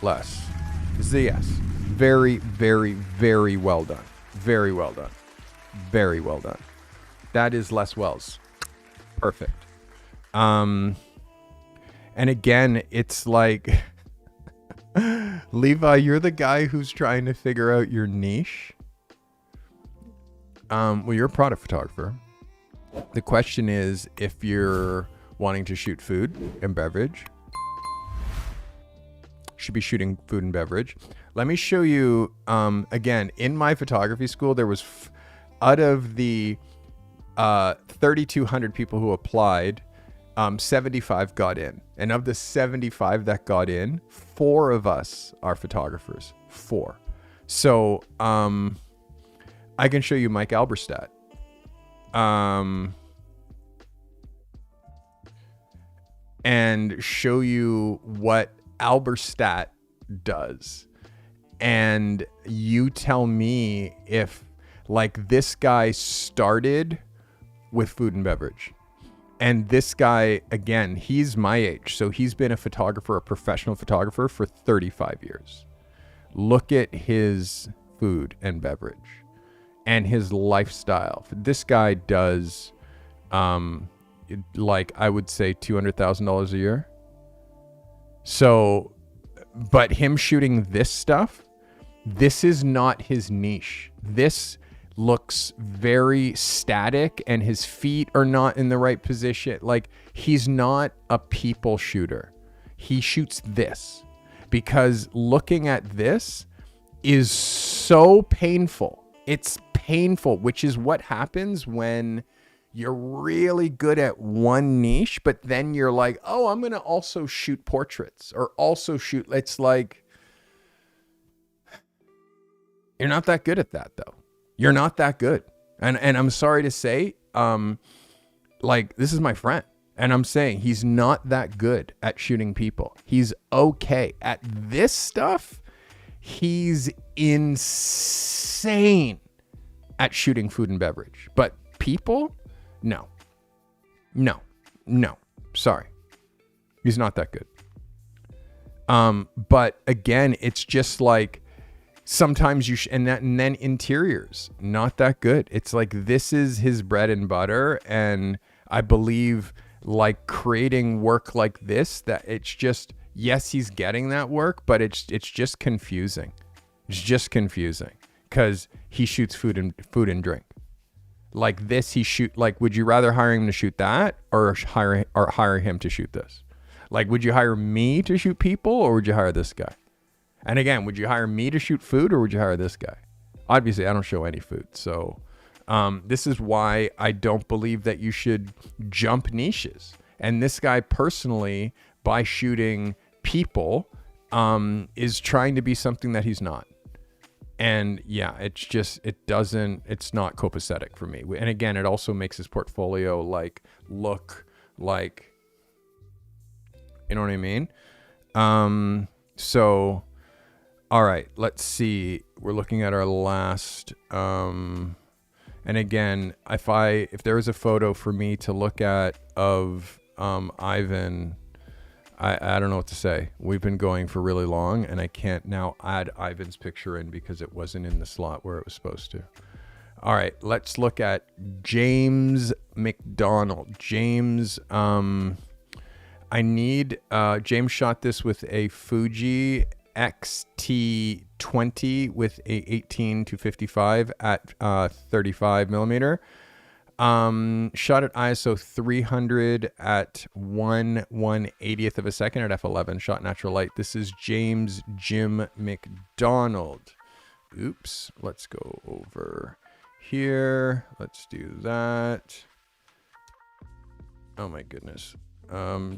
Speaker 2: Les. This is a yes. Very, very, very well done. Very well done. Very well done. That is Les Wells. Perfect. And again, it's like, Levi, you're the guy who's trying to figure out your niche. Well, you're a product photographer. The question is, if you're wanting to shoot food and beverage, should be shooting food and beverage. Let me show you, again, in my photography school, there was, out of the 3,200 people who applied, 75 got in. And of the 75 that got in, 4 of us are photographers. 4. So I can show you Mike Alberstadt. And show you what Alberstadt does. And you tell me if, like, this guy started with food and beverage. And this guy, again, he's my age. So he's been a photographer, a professional photographer for 35 years. Look at his food and beverage and his lifestyle. This guy does, like, I would say $200,000 a year. So, but him shooting this stuff, this is not his niche. This looks very static and his feet are not in the right position. Like, he's not a people shooter. He shoots this because looking at this is so painful. It's painful, which is what happens when you're really good at one niche, but then you're like, oh, I'm going to also shoot portraits or also shoot. It's like, you're not that good at that though. You're not that good. And I'm sorry to say, like, this is my friend. And I'm saying he's not that good at shooting people. He's okay at this stuff. He's insane at shooting food and beverage. But people, no. Sorry. He's not that good. But again, it's just like, sometimes you and then interiors, not that good. It's like, this is his bread and butter. And I believe, like, creating work like this, that it's just, yes, he's getting that work, but it's just confusing. It's just confusing because he shoots food and drink. Like this, would you rather hire him to shoot that or hire him to shoot this? Like, would you hire me to shoot people or would you hire this guy? And again, would you hire me to shoot food or would you hire this guy? Obviously, I don't show any food. So this is why I don't believe that you should jump niches. And this guy personally, by shooting people, is trying to be something that he's not. And yeah, it's not copacetic for me. And again, it also makes his portfolio look like, you know what I mean? So, all right, let's see. We're looking at our last, and again, if there was a photo for me to look at of Ivan, I don't know what to say. We've been going for really long and I can't now add Ivan's picture in because it wasn't in the slot where it was supposed to. All right, let's look at James McDonald. James, James shot this with a Fuji XT20 with a 18-55 at 35 millimeter. Shot at ISO 300 at 1/180th of a second at f11. Shot natural light. This is James Jim McDonald. Oops. Let's go over here. Let's do that. Oh my goodness.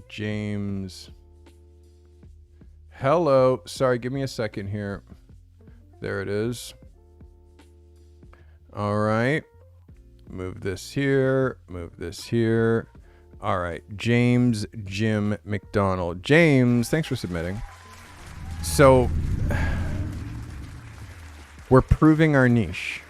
Speaker 2: James. Hello. Sorry, give me a second here. There it is. All right. Move this here. Move this here. All right. James Jim McDonald. James, thanks for submitting. So we're proving our niche.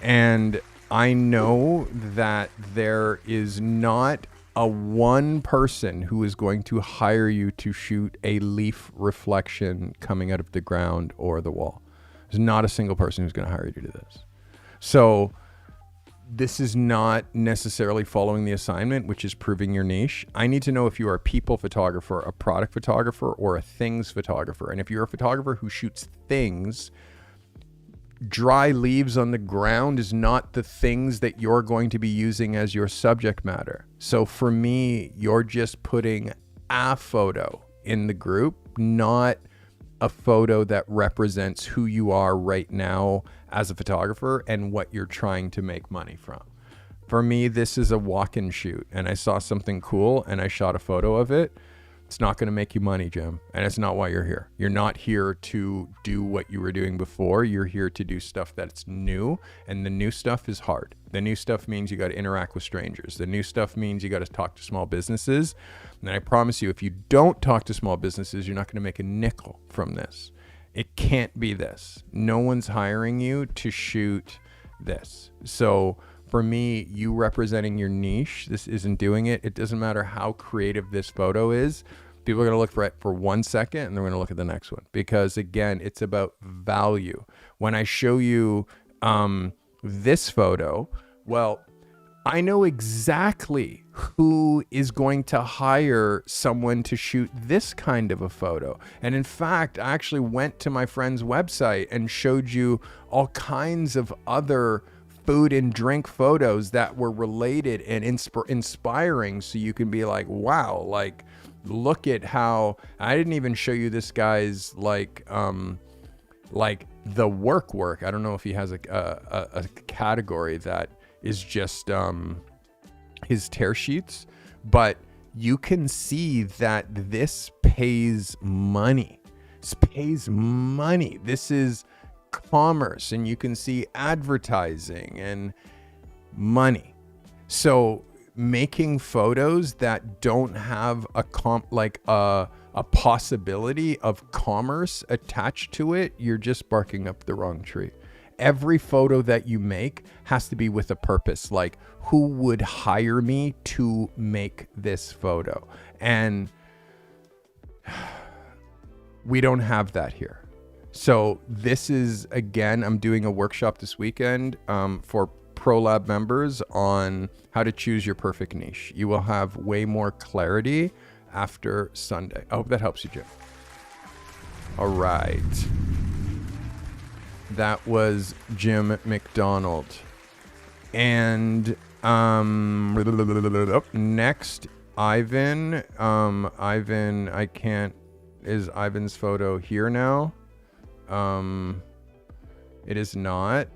Speaker 2: And I know that there is not a one person who is going to hire you to shoot a leaf reflection coming out of the ground or the wall. There's not a single person who's going to hire you to do this. So this is not necessarily following the assignment, which is proving your niche. I need to know if you are a people photographer, a product photographer, or a things photographer. And if you're a photographer who shoots things, dry leaves on the ground is not the things that you're going to be using as your subject matter. So for me, you're just putting a photo in the group, not a photo that represents who you are right now as a photographer and what you're trying to make money from. For me, this is a walk and shoot, and I saw something cool and I shot a photo of it. It's not going to make you money, Jim, and it's not why you're here. You're not here to do what you were doing before. You're here to do stuff that's new, and the new stuff is hard. The new stuff means you got to interact with strangers. The new stuff means you got to talk to small businesses. And I promise you, if you don't talk to small businesses, you're not going to make a nickel from this. It can't be this. No one's hiring you to shoot this. So for me, you representing your niche, this isn't doing it. It doesn't matter how creative this photo is. People are going to look for it for 1 second and they're going to look at the next one, because again, it's about value. When I show you this photo, well, I know exactly who is going to hire someone to shoot this kind of a photo. And in fact, I actually went to my friend's website and showed you all kinds of other food and drink photos that were related and inspiring. So you can be like, wow, like, look at how I didn't even show you this guy's like the work. I don't know if he has a category that is just his tear sheets, but you can see that this pays money. This pays money. This is commerce, and you can see advertising and money. So making photos that don't have a possibility of commerce attached to it, you're just barking up the wrong tree. Every photo that you make has to be with a purpose. Like, who would hire me to make this photo? And we don't have that here. So this is, again, I'm doing a workshop this weekend for ProLab members on how to choose your perfect niche. You will have way more clarity after Sunday. I hope that helps you, Jim. All right. That was Jim McDonald. And next, Ivan. Ivan, I can't. Is Ivan's photo here now? It is not.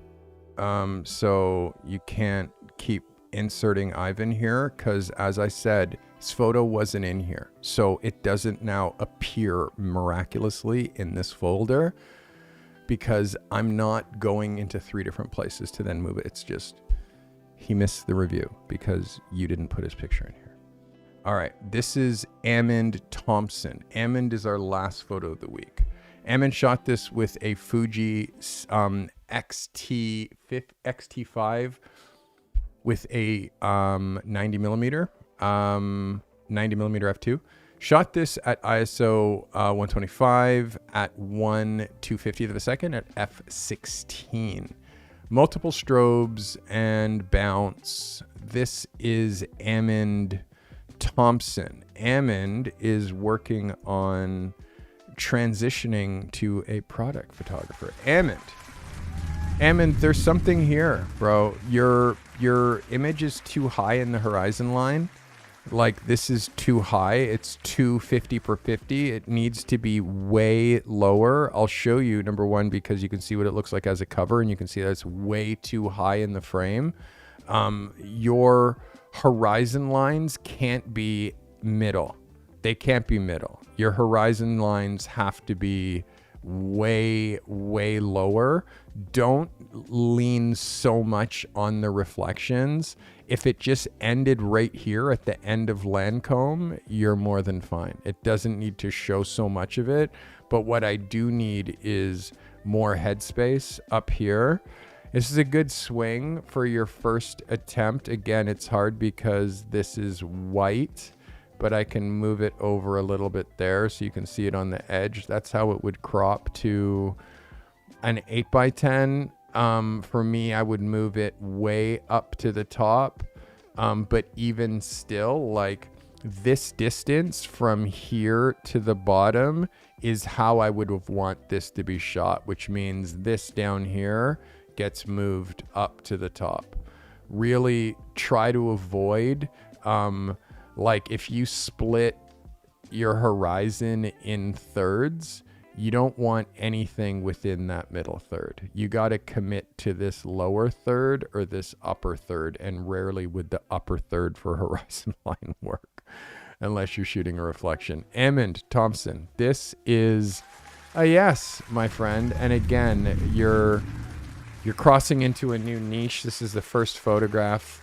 Speaker 2: So you can't keep inserting Ivan here because, as I said, his photo wasn't in here. So it doesn't now appear miraculously in this folder because I'm not going into 3 different places to then move it. It's just he missed the review because you didn't put his picture in here. All right, this is Amond Thompson. Amond is our last photo of the week. Amond shot this with a Fuji XT5 with a 90 millimeter f2. Shot this at ISO 125 at 1/250th of a second at f16. Multiple strobes and bounce. This is Amond Thompson. Amond is working on transitioning to a product photographer. Amond, there's something here, bro. Your image is too high in the horizon line. Like, this is too high. It's 250 per 50. It needs to be way lower. I'll show you, number one, because you can see what it looks like as a cover, and you can see that it's way too high in the frame. Your horizon lines can't be middle. They can't be middle. Your horizon lines have to be way, way lower. Don't lean so much on the reflections. If it just ended right here at the end of Lancome, you're more than fine. It doesn't need to show so much of it. But what I do need is more headspace up here. This is a good swing for your first attempt. Again, it's hard because this is white, but I can move it over a little bit there so you can see it on the edge. That's how it would crop to an 8x10. For me, I would move it way up to the top. But even still, like this distance from here to the bottom is how I would have want this to be shot, which means this down here gets moved up to the top. Really try to avoid, like if you split your horizon in thirds, you don't want anything within that middle third. You got to commit to this lower third or this upper third, and rarely would the upper third for horizon line work unless you're shooting a reflection. Amond Thompson, this is a yes, my friend. And again, you're crossing into a new niche. This is the first photograph.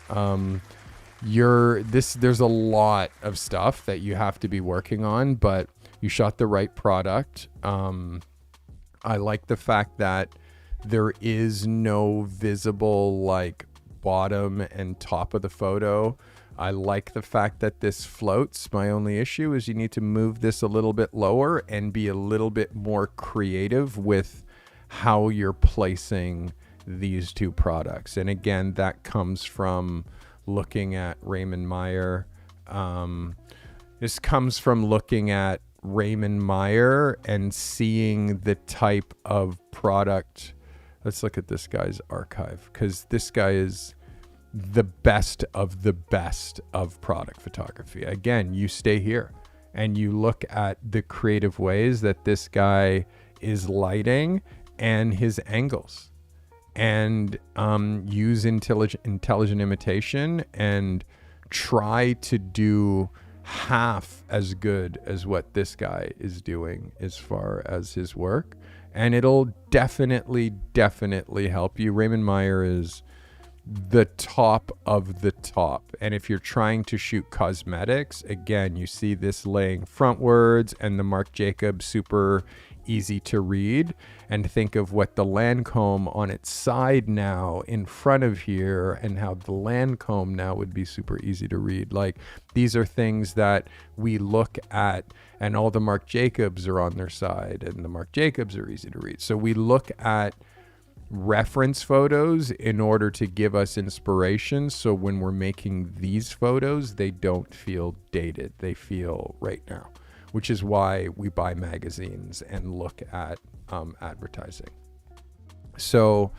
Speaker 2: There's a lot of stuff that you have to be working on, but you shot the right product. I like the fact that there is no visible like bottom and top of the photo. I like the fact that this floats. My only issue is you need to move this a little bit lower and be a little bit more creative with how you're placing these two products. And again, that comes from looking at Raymond Meyer. This comes from looking at Raymond Meyer and seeing the type of product. Let's look at this guy's archive, because this guy is the best of product photography. Again, you stay here and you look at the creative ways that this guy is lighting and his angles, and use intelligent imitation and try to do half as good as what this guy is doing as far as his work, and it'll definitely help you. Raymond Meyer is the top of the top. And if you're trying to shoot cosmetics, again, you see this laying frontwards and the Marc Jacobs super easy to read, and think of what the Lancome on its side now in front of here and how the Lancome now would be super easy to read. Like, these are things that we look at, and all the Marc Jacobs are on their side and the Marc Jacobs are easy to read. So we look at reference photos in order to give us inspiration. So when we're making these photos, they don't feel dated. They feel right now, which is why we buy magazines and look at advertising. So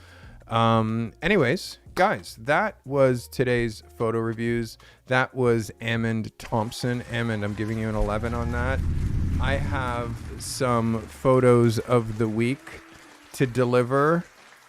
Speaker 2: anyways, guys, that was today's photo reviews. That was Amond Thompson. Amond, I'm giving you an 11 on that. I have some photos of the week to deliver.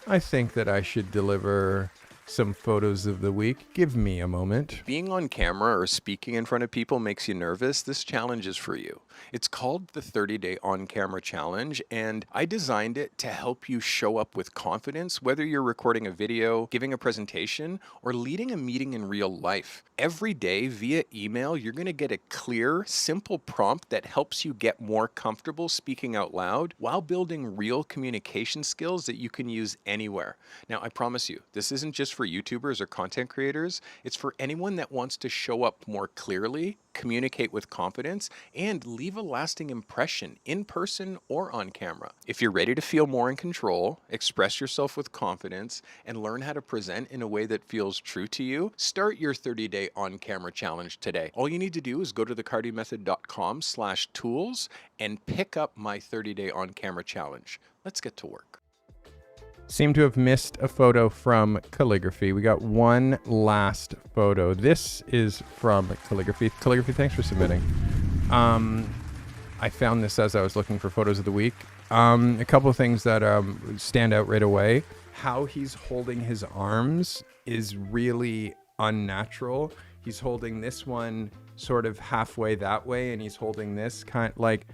Speaker 2: I think that I should deliver some photos of the week. Give me a moment.
Speaker 3: Being on camera or speaking in front of people makes you nervous. This challenge is for you. It's called the 30-Day On-Camera Challenge, and I designed it to help you show up with confidence, whether you're recording a video, giving a presentation, or leading a meeting in real life. Every day via email, you're going to get a clear, simple prompt that helps you get more comfortable speaking out loud while building real communication skills that you can use anywhere. Now, I promise you, this isn't just for YouTubers or content creators. It's for anyone that wants to show up more clearly, communicate with confidence, and leave a lasting impression in person or on camera. If you're ready to feel more in control, express yourself with confidence, and learn how to present in a way that feels true to you, start your 30-Day On-Camera Challenge today. All you need to do is go to thecartymethod.com/tools and pick up my 30-Day On-Camera Challenge. Let's get to work.
Speaker 2: Seem to have missed a photo from Calligraphy. We got one last photo. This is from Calligraphy. Calligraphy, thanks for submitting. I found this as I was looking for photos of the week. A couple of things that stand out right away. How he's holding his arms is really unnatural. He's holding this one sort of halfway that way, and he's holding this kind of like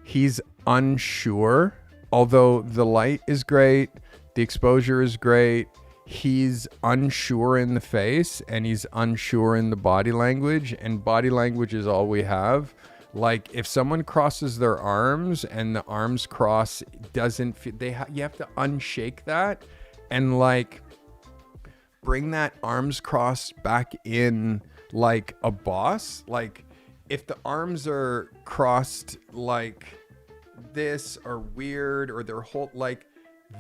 Speaker 2: he's unsure. Although the light is great, the exposure is great, he's unsure in the face and he's unsure in the body language, and body language is all we have. Like, if someone crosses their arms and the arms cross doesn't fit, you have to unshake that and like bring that arms crossed back in like a boss. Like if the arms are crossed like this or weird, or they're whole, like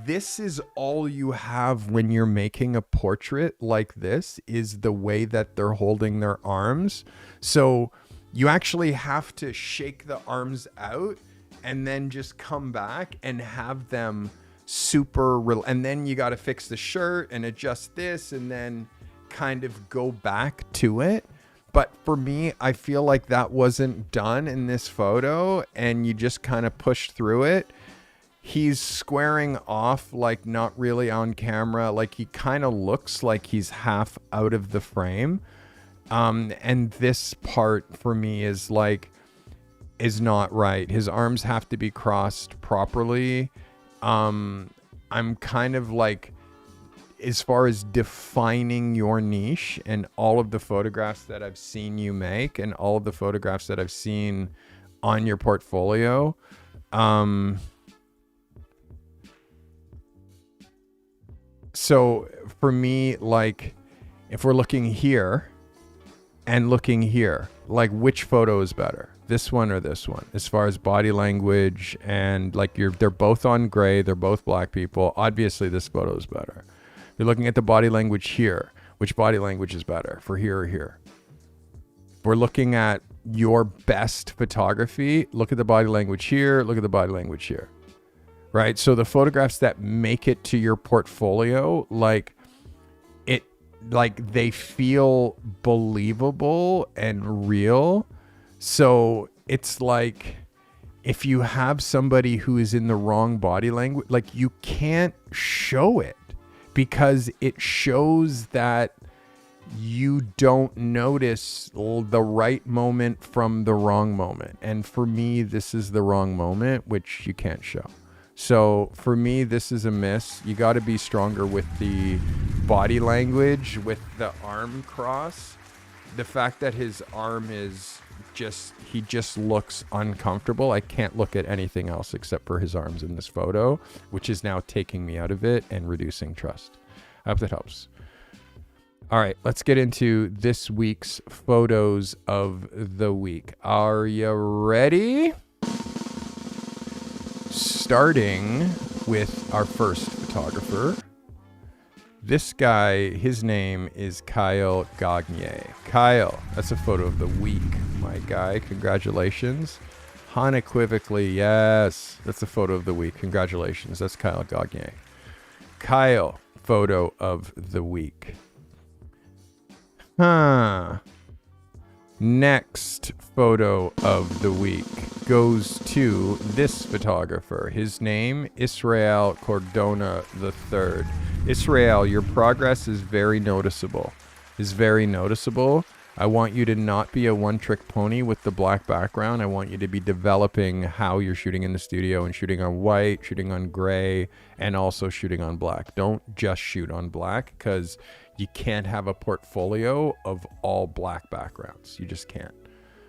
Speaker 2: this is all you have when you're making a portrait like this, is the way that they're holding their arms. So you actually have to shake the arms out and then just come back and have them super real. And then you got to fix the shirt and adjust this and then kind of go back to it. But for me, I feel like that wasn't done in this photo, and you just kind of pushed through it. He's squaring off, like not really on camera. Like he kind of looks like he's half out of the frame. And this part for me is not right. His arms have to be crossed properly. I'm kind of like, as far as defining your niche, and all of the photographs that I've seen you make and all of the photographs that I've seen on your portfolio, so for me, like if we're looking here and looking here, like which photo is better, this one or this one, as far as body language? And like they're both on gray, they're both black people. Obviously this photo is better. You're looking at the body language here. Which body language is better, for here or here? We're looking at your best photography. Look at the body language here. Look at the body language here. Right? So the photographs that make it to your portfolio, like they feel believable and real. So it's like, if you have somebody who is in the wrong body language, like you can't show it, because it shows that you don't notice the right moment from the wrong moment. And for me, this is the wrong moment, which you can't show. So for me, this is a miss. You got to be stronger with the body language, with the arm cross. The fact that his arm is he just looks uncomfortable. I can't look at anything else except for his arms in this photo, which is now taking me out of it and reducing trust. I hope that helps. All right, let's get into this week's photos of the week. Are you ready? Starting with our first photographer. This guy, his name is Kyle Gagne. Kyle, that's a photo of the week, my guy. Congratulations. Unequivocally, yes. That's a photo of the week. Congratulations. That's Kyle Gagne. Kyle, photo of the week. Next photo of the week goes to this photographer. His name, Israel Cordona III. Israel, your progress is very noticeable. I want you to not be a one-trick pony with the black background. I want you to be developing how you're shooting in the studio and shooting on white, shooting on gray, and also shooting on black. Don't just shoot on black, because you can't have a portfolio of all black backgrounds. You just can't.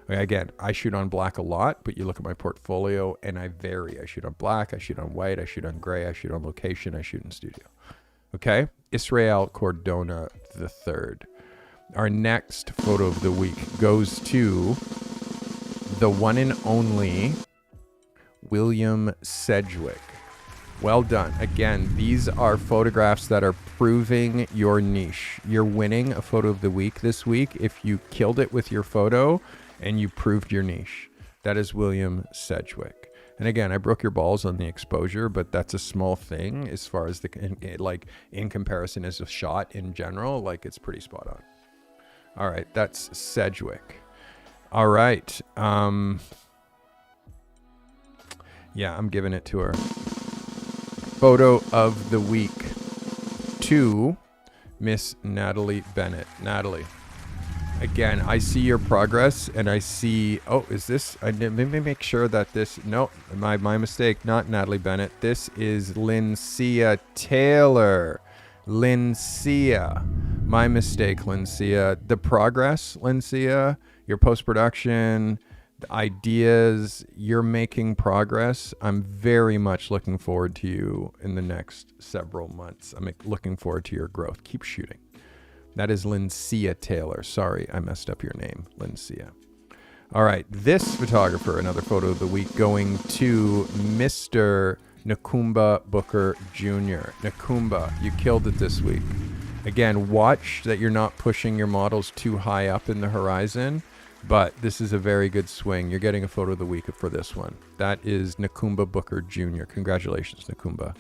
Speaker 2: Again, I shoot on black a lot, but you look at my portfolio and I vary. I shoot on black, I shoot on white, I shoot on gray, I shoot on location, I shoot in studio. Okay? Israel Cordona III. Our next photo of the week goes to the one and only William Sedgwick. Well done. Again, these are photographs that are proving your niche. You're winning a photo of the week this week if you killed it with your photo and you proved your niche. That is William Sedgwick. And again, I broke your balls on the exposure, but that's a small thing as far as in comparison as a shot in general, like it's pretty spot on. All right, that's Sedgwick. All right. Yeah, I'm giving it to her. Photo of the week to Miss Natalie Bennett. Natalie, again, I see your progress and I see, is this, I didn't make sure that this, no, my mistake, not Natalie Bennett. This is Lincia Taylor. Lincia. My mistake, Lincia. The progress, Lincia, your post-production, ideas. You're making progress. I'm very much looking forward to you in the next several months. I'm looking forward to your growth. Keep shooting. That is Lincia Taylor. Sorry, I messed up your name, Lincia. All right, this photographer, another photo of the week, going to Mr. Nakumba Booker Jr. Nakumba, you killed it this week. Again, watch that you're not pushing your models too high up in the horizon, but this is a very good swing. You're getting a photo of the week for this one. That is Nakumba Booker Jr. Congratulations, Nakumba.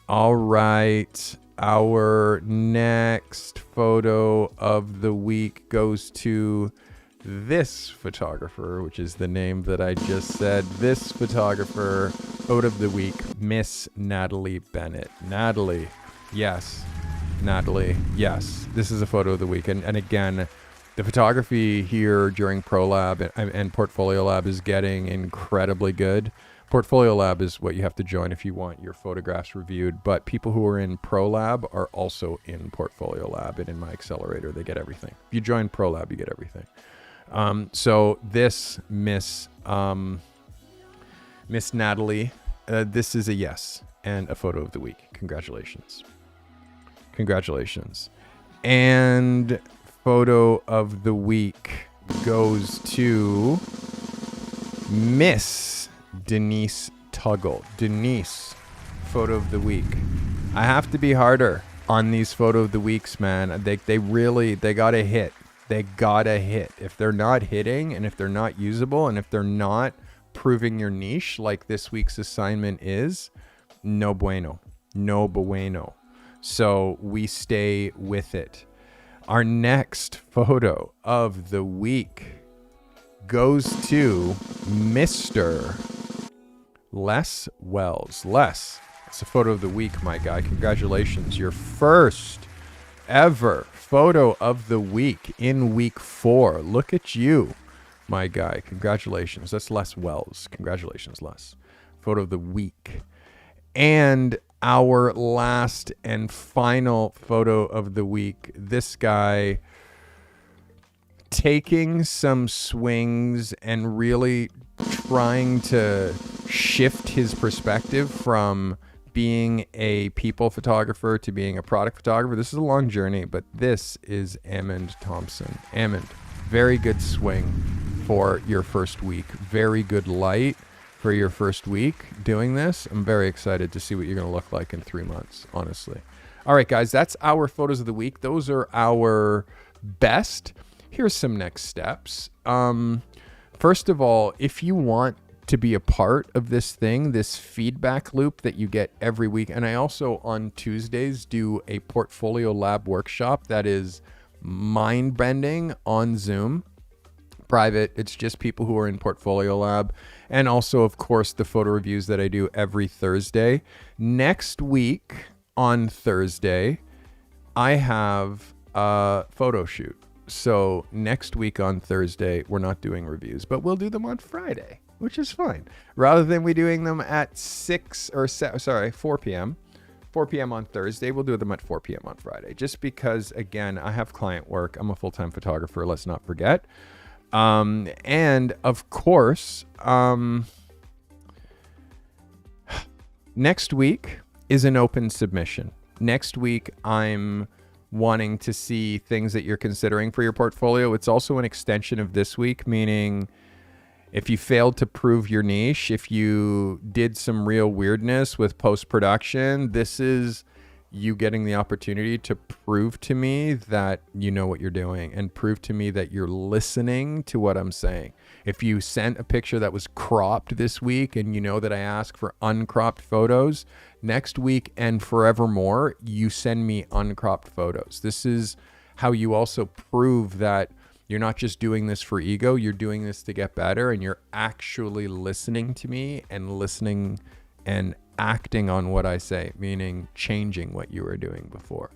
Speaker 2: All right. Our next photo of the week goes to this photographer, which is the name that I just said. This photographer, photo of the week, Miss Natalie Bennett. Natalie, yes. Natalie, yes. This is a photo of the week. And again, the photography here during Pro Lab and Portfolio Lab is getting incredibly good. Portfolio Lab is what you have to join if you want your photographs reviewed, but people who are in Pro Lab are also in Portfolio Lab, and in my accelerator, they get everything. If you join Pro Lab, you get everything. So this Miss Natalie, this is a yes and a photo of the week. Congratulations. Congratulations. And photo of the week goes to Miss Denise Tuggle. Denise, photo of the week. I have to be harder on these photo of the weeks, man. They gotta hit. They gotta hit. If they're not hitting, and if they're not usable, and if they're not proving your niche like this week's assignment is, no bueno. No bueno. So we stay with it. Our next photo of the week goes to Mr. Les Wells. Les, it's a photo of the week, my guy. Congratulations. Your first ever photo of the week in week 4. Look at you, my guy. Congratulations. That's Les Wells. Congratulations, Les. Photo of the week. And our last and final photo of the week. This guy taking some swings and really trying to shift his perspective from being a people photographer to being a product photographer. This is a long journey, but this is Amond Thompson. Amond, very good swing for your first week. Very good light for your first week doing this. I'm very excited to see what you're going to look like in 3 months, honestly. All right, guys, that's our photos of the week. Those are our best. Here's some next steps. First of all, if you want to be a part of this thing, this feedback loop that you get every week, and I also on Tuesdays do a Portfolio Lab workshop that is mind-bending on Zoom. Private. It's just people who are in Portfolio Lab. And also, of course, the photo reviews that I do every Thursday. Next week on Thursday, I have a photo shoot. So next week on Thursday, we're not doing reviews, but we'll do them on Friday, which is fine. Rather than we doing them at 4 p.m. 4 p.m. on Thursday, we'll do them at 4 p.m. on Friday. Just because, again, I have client work. I'm a full-time photographer, let's not forget. And of course, next week is an open submission. Next week, I'm wanting to see things that you're considering for your portfolio. It's also an extension of this week, meaning if you failed to prove your niche, if you did some real weirdness with post-production, this is you getting the opportunity to prove to me that you know what you're doing and prove to me that you're listening to what I'm saying. If you sent a picture that was cropped this week and you know that I ask for uncropped photos, next week and forevermore, you send me uncropped photos. This is how you also prove that you're not just doing this for ego, you're doing this to get better, and you're actually listening to me and listening and acting on what I say, meaning changing what you were doing before.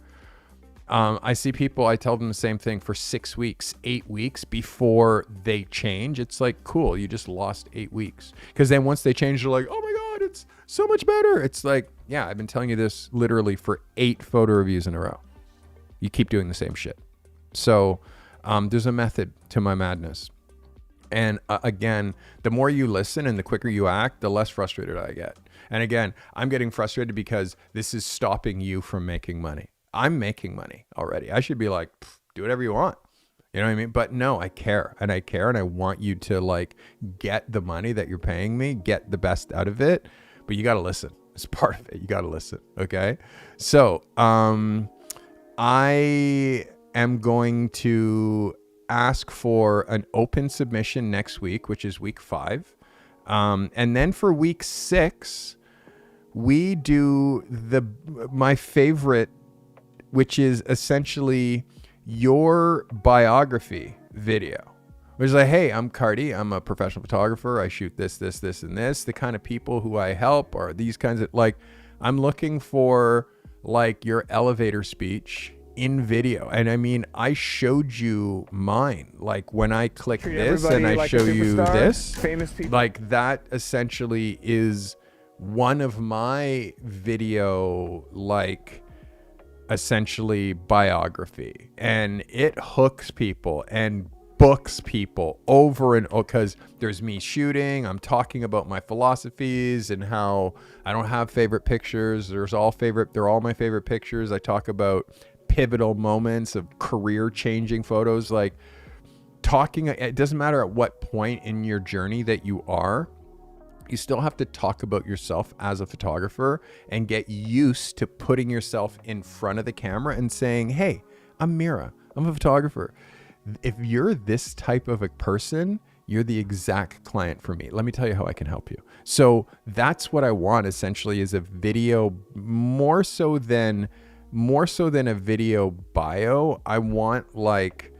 Speaker 2: I see people, I tell them the same thing for 6 weeks, 8 weeks before they change. It's like, cool, you just lost 8 weeks. Because then once they change, they're like, oh my God, it's so much better. It's like, yeah, I've been telling you this literally for 8 photo reviews in a row. You keep doing the same shit. So there's a method to my madness. And again, the more you listen and the quicker you act, the less frustrated I get. And again, I'm getting frustrated because this is stopping you from making money. I'm making money already. I should be like, do whatever you want. You know what I mean? But no, I care and I want you to like get the money that you're paying me, get the best out of it. But you got to listen. It's part of it. You got to listen. Okay. So, I am going to ask for an open submission next week, which is week 5. And then for week 6, we do my favorite, which is essentially your biography video. Which is like, hey, I'm Carty. I'm a professional photographer. I shoot this, and this. The kind of people who I help are these kinds of, like, I'm looking for like your elevator speech in video. And I mean, I showed you mine. Like when I click this and I show you this,
Speaker 4: famous people.
Speaker 2: Like that essentially is one of my video, like essentially biography. And it hooks people and books people over and over, because there's me shooting, I'm talking about my philosophies and how I don't have favorite pictures. They're all my favorite pictures. I talk about pivotal moments of career changing photos, like talking. It doesn't matter at what point in your journey that you are, you still have to talk about yourself as a photographer and get used to putting yourself in front of the camera and saying, hey, I'm Mira, I'm a photographer. If you're this type of a person, you're the exact client for me. Let me tell you how I can help you. So that's what I want essentially, is a video, more so than a video bio. I want like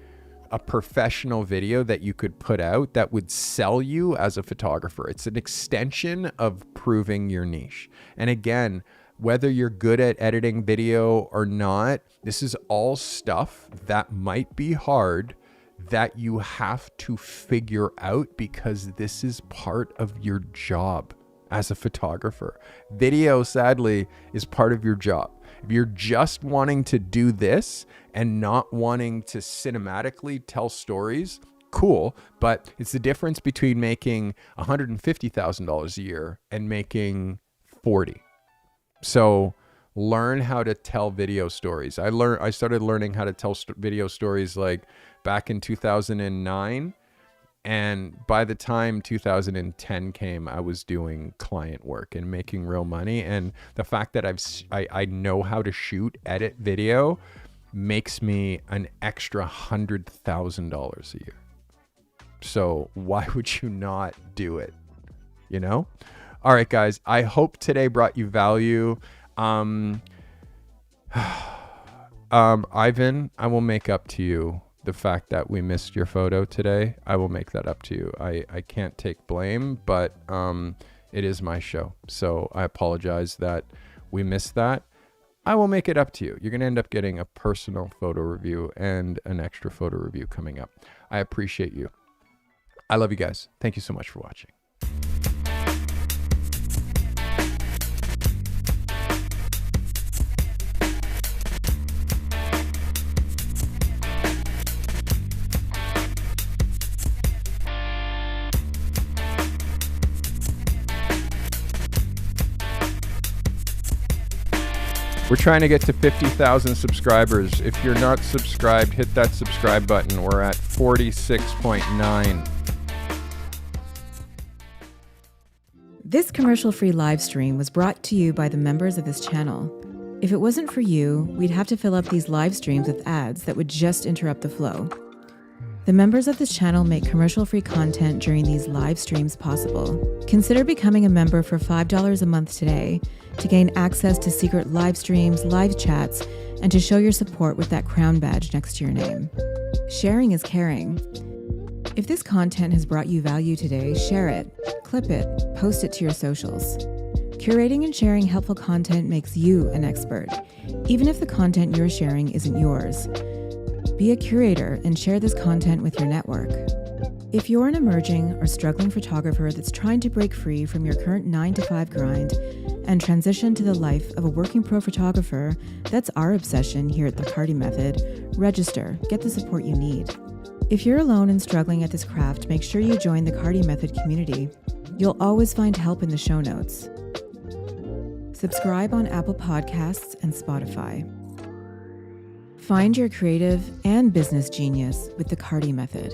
Speaker 2: a professional video that you could put out that would sell you as a photographer. It's an extension of proving your niche. And again, whether you're good at editing video or not, this is all stuff that might be hard that you have to figure out, because this is part of your job as a photographer. Video, sadly, is part of your job. If you're just wanting to do this and not wanting to cinematically tell stories, cool. But it's the difference between making $150,000 a year and making 40. So learn how to tell video stories. I started learning how to tell video stories like back in 2009. And by the time 2010 came, I was doing client work and making real money. And the fact that I know how to shoot, edit video makes me an extra $100,000 a year. So why would you not do it? You know? All right, guys, I hope today brought you value. Ivan, I will make up to you the fact that we missed your photo today. I will make that up to you. I can't take blame, but it is my show. So I apologize that we missed that. I will make it up to you. You're going to end up getting a personal photo review and an extra photo review coming up. I appreciate you. I love you guys. Thank you so much for watching. We're trying to get to 50,000 subscribers. If you're not subscribed, hit that subscribe button. We're at 46.9.
Speaker 1: This commercial-free live stream was brought to you by the members of this channel. If it wasn't for you, we'd have to fill up these live streams with ads that would just interrupt the flow. The members of this channel make commercial-free content during these live streams possible. Consider becoming a member for $5 a month today to gain access to secret live streams, live chats, and to show your support with that crown badge next to your name. Sharing is caring. If this content has brought you value today, share it, clip it, post it to your socials. Curating and sharing helpful content makes you an expert, even if the content you're sharing isn't yours. Be a curator and share this content with your network. If you're an emerging or struggling photographer that's trying to break free from your current 9-to-5 grind and transition to the life of a working pro photographer, that's our obsession here at the Carty Method. Register, get the support you need. If you're alone and struggling at this craft, make sure you join the Carty Method community. You'll always find help in the show notes. Subscribe on Apple Podcasts and Spotify. Find your creative and business genius with the Carty Method.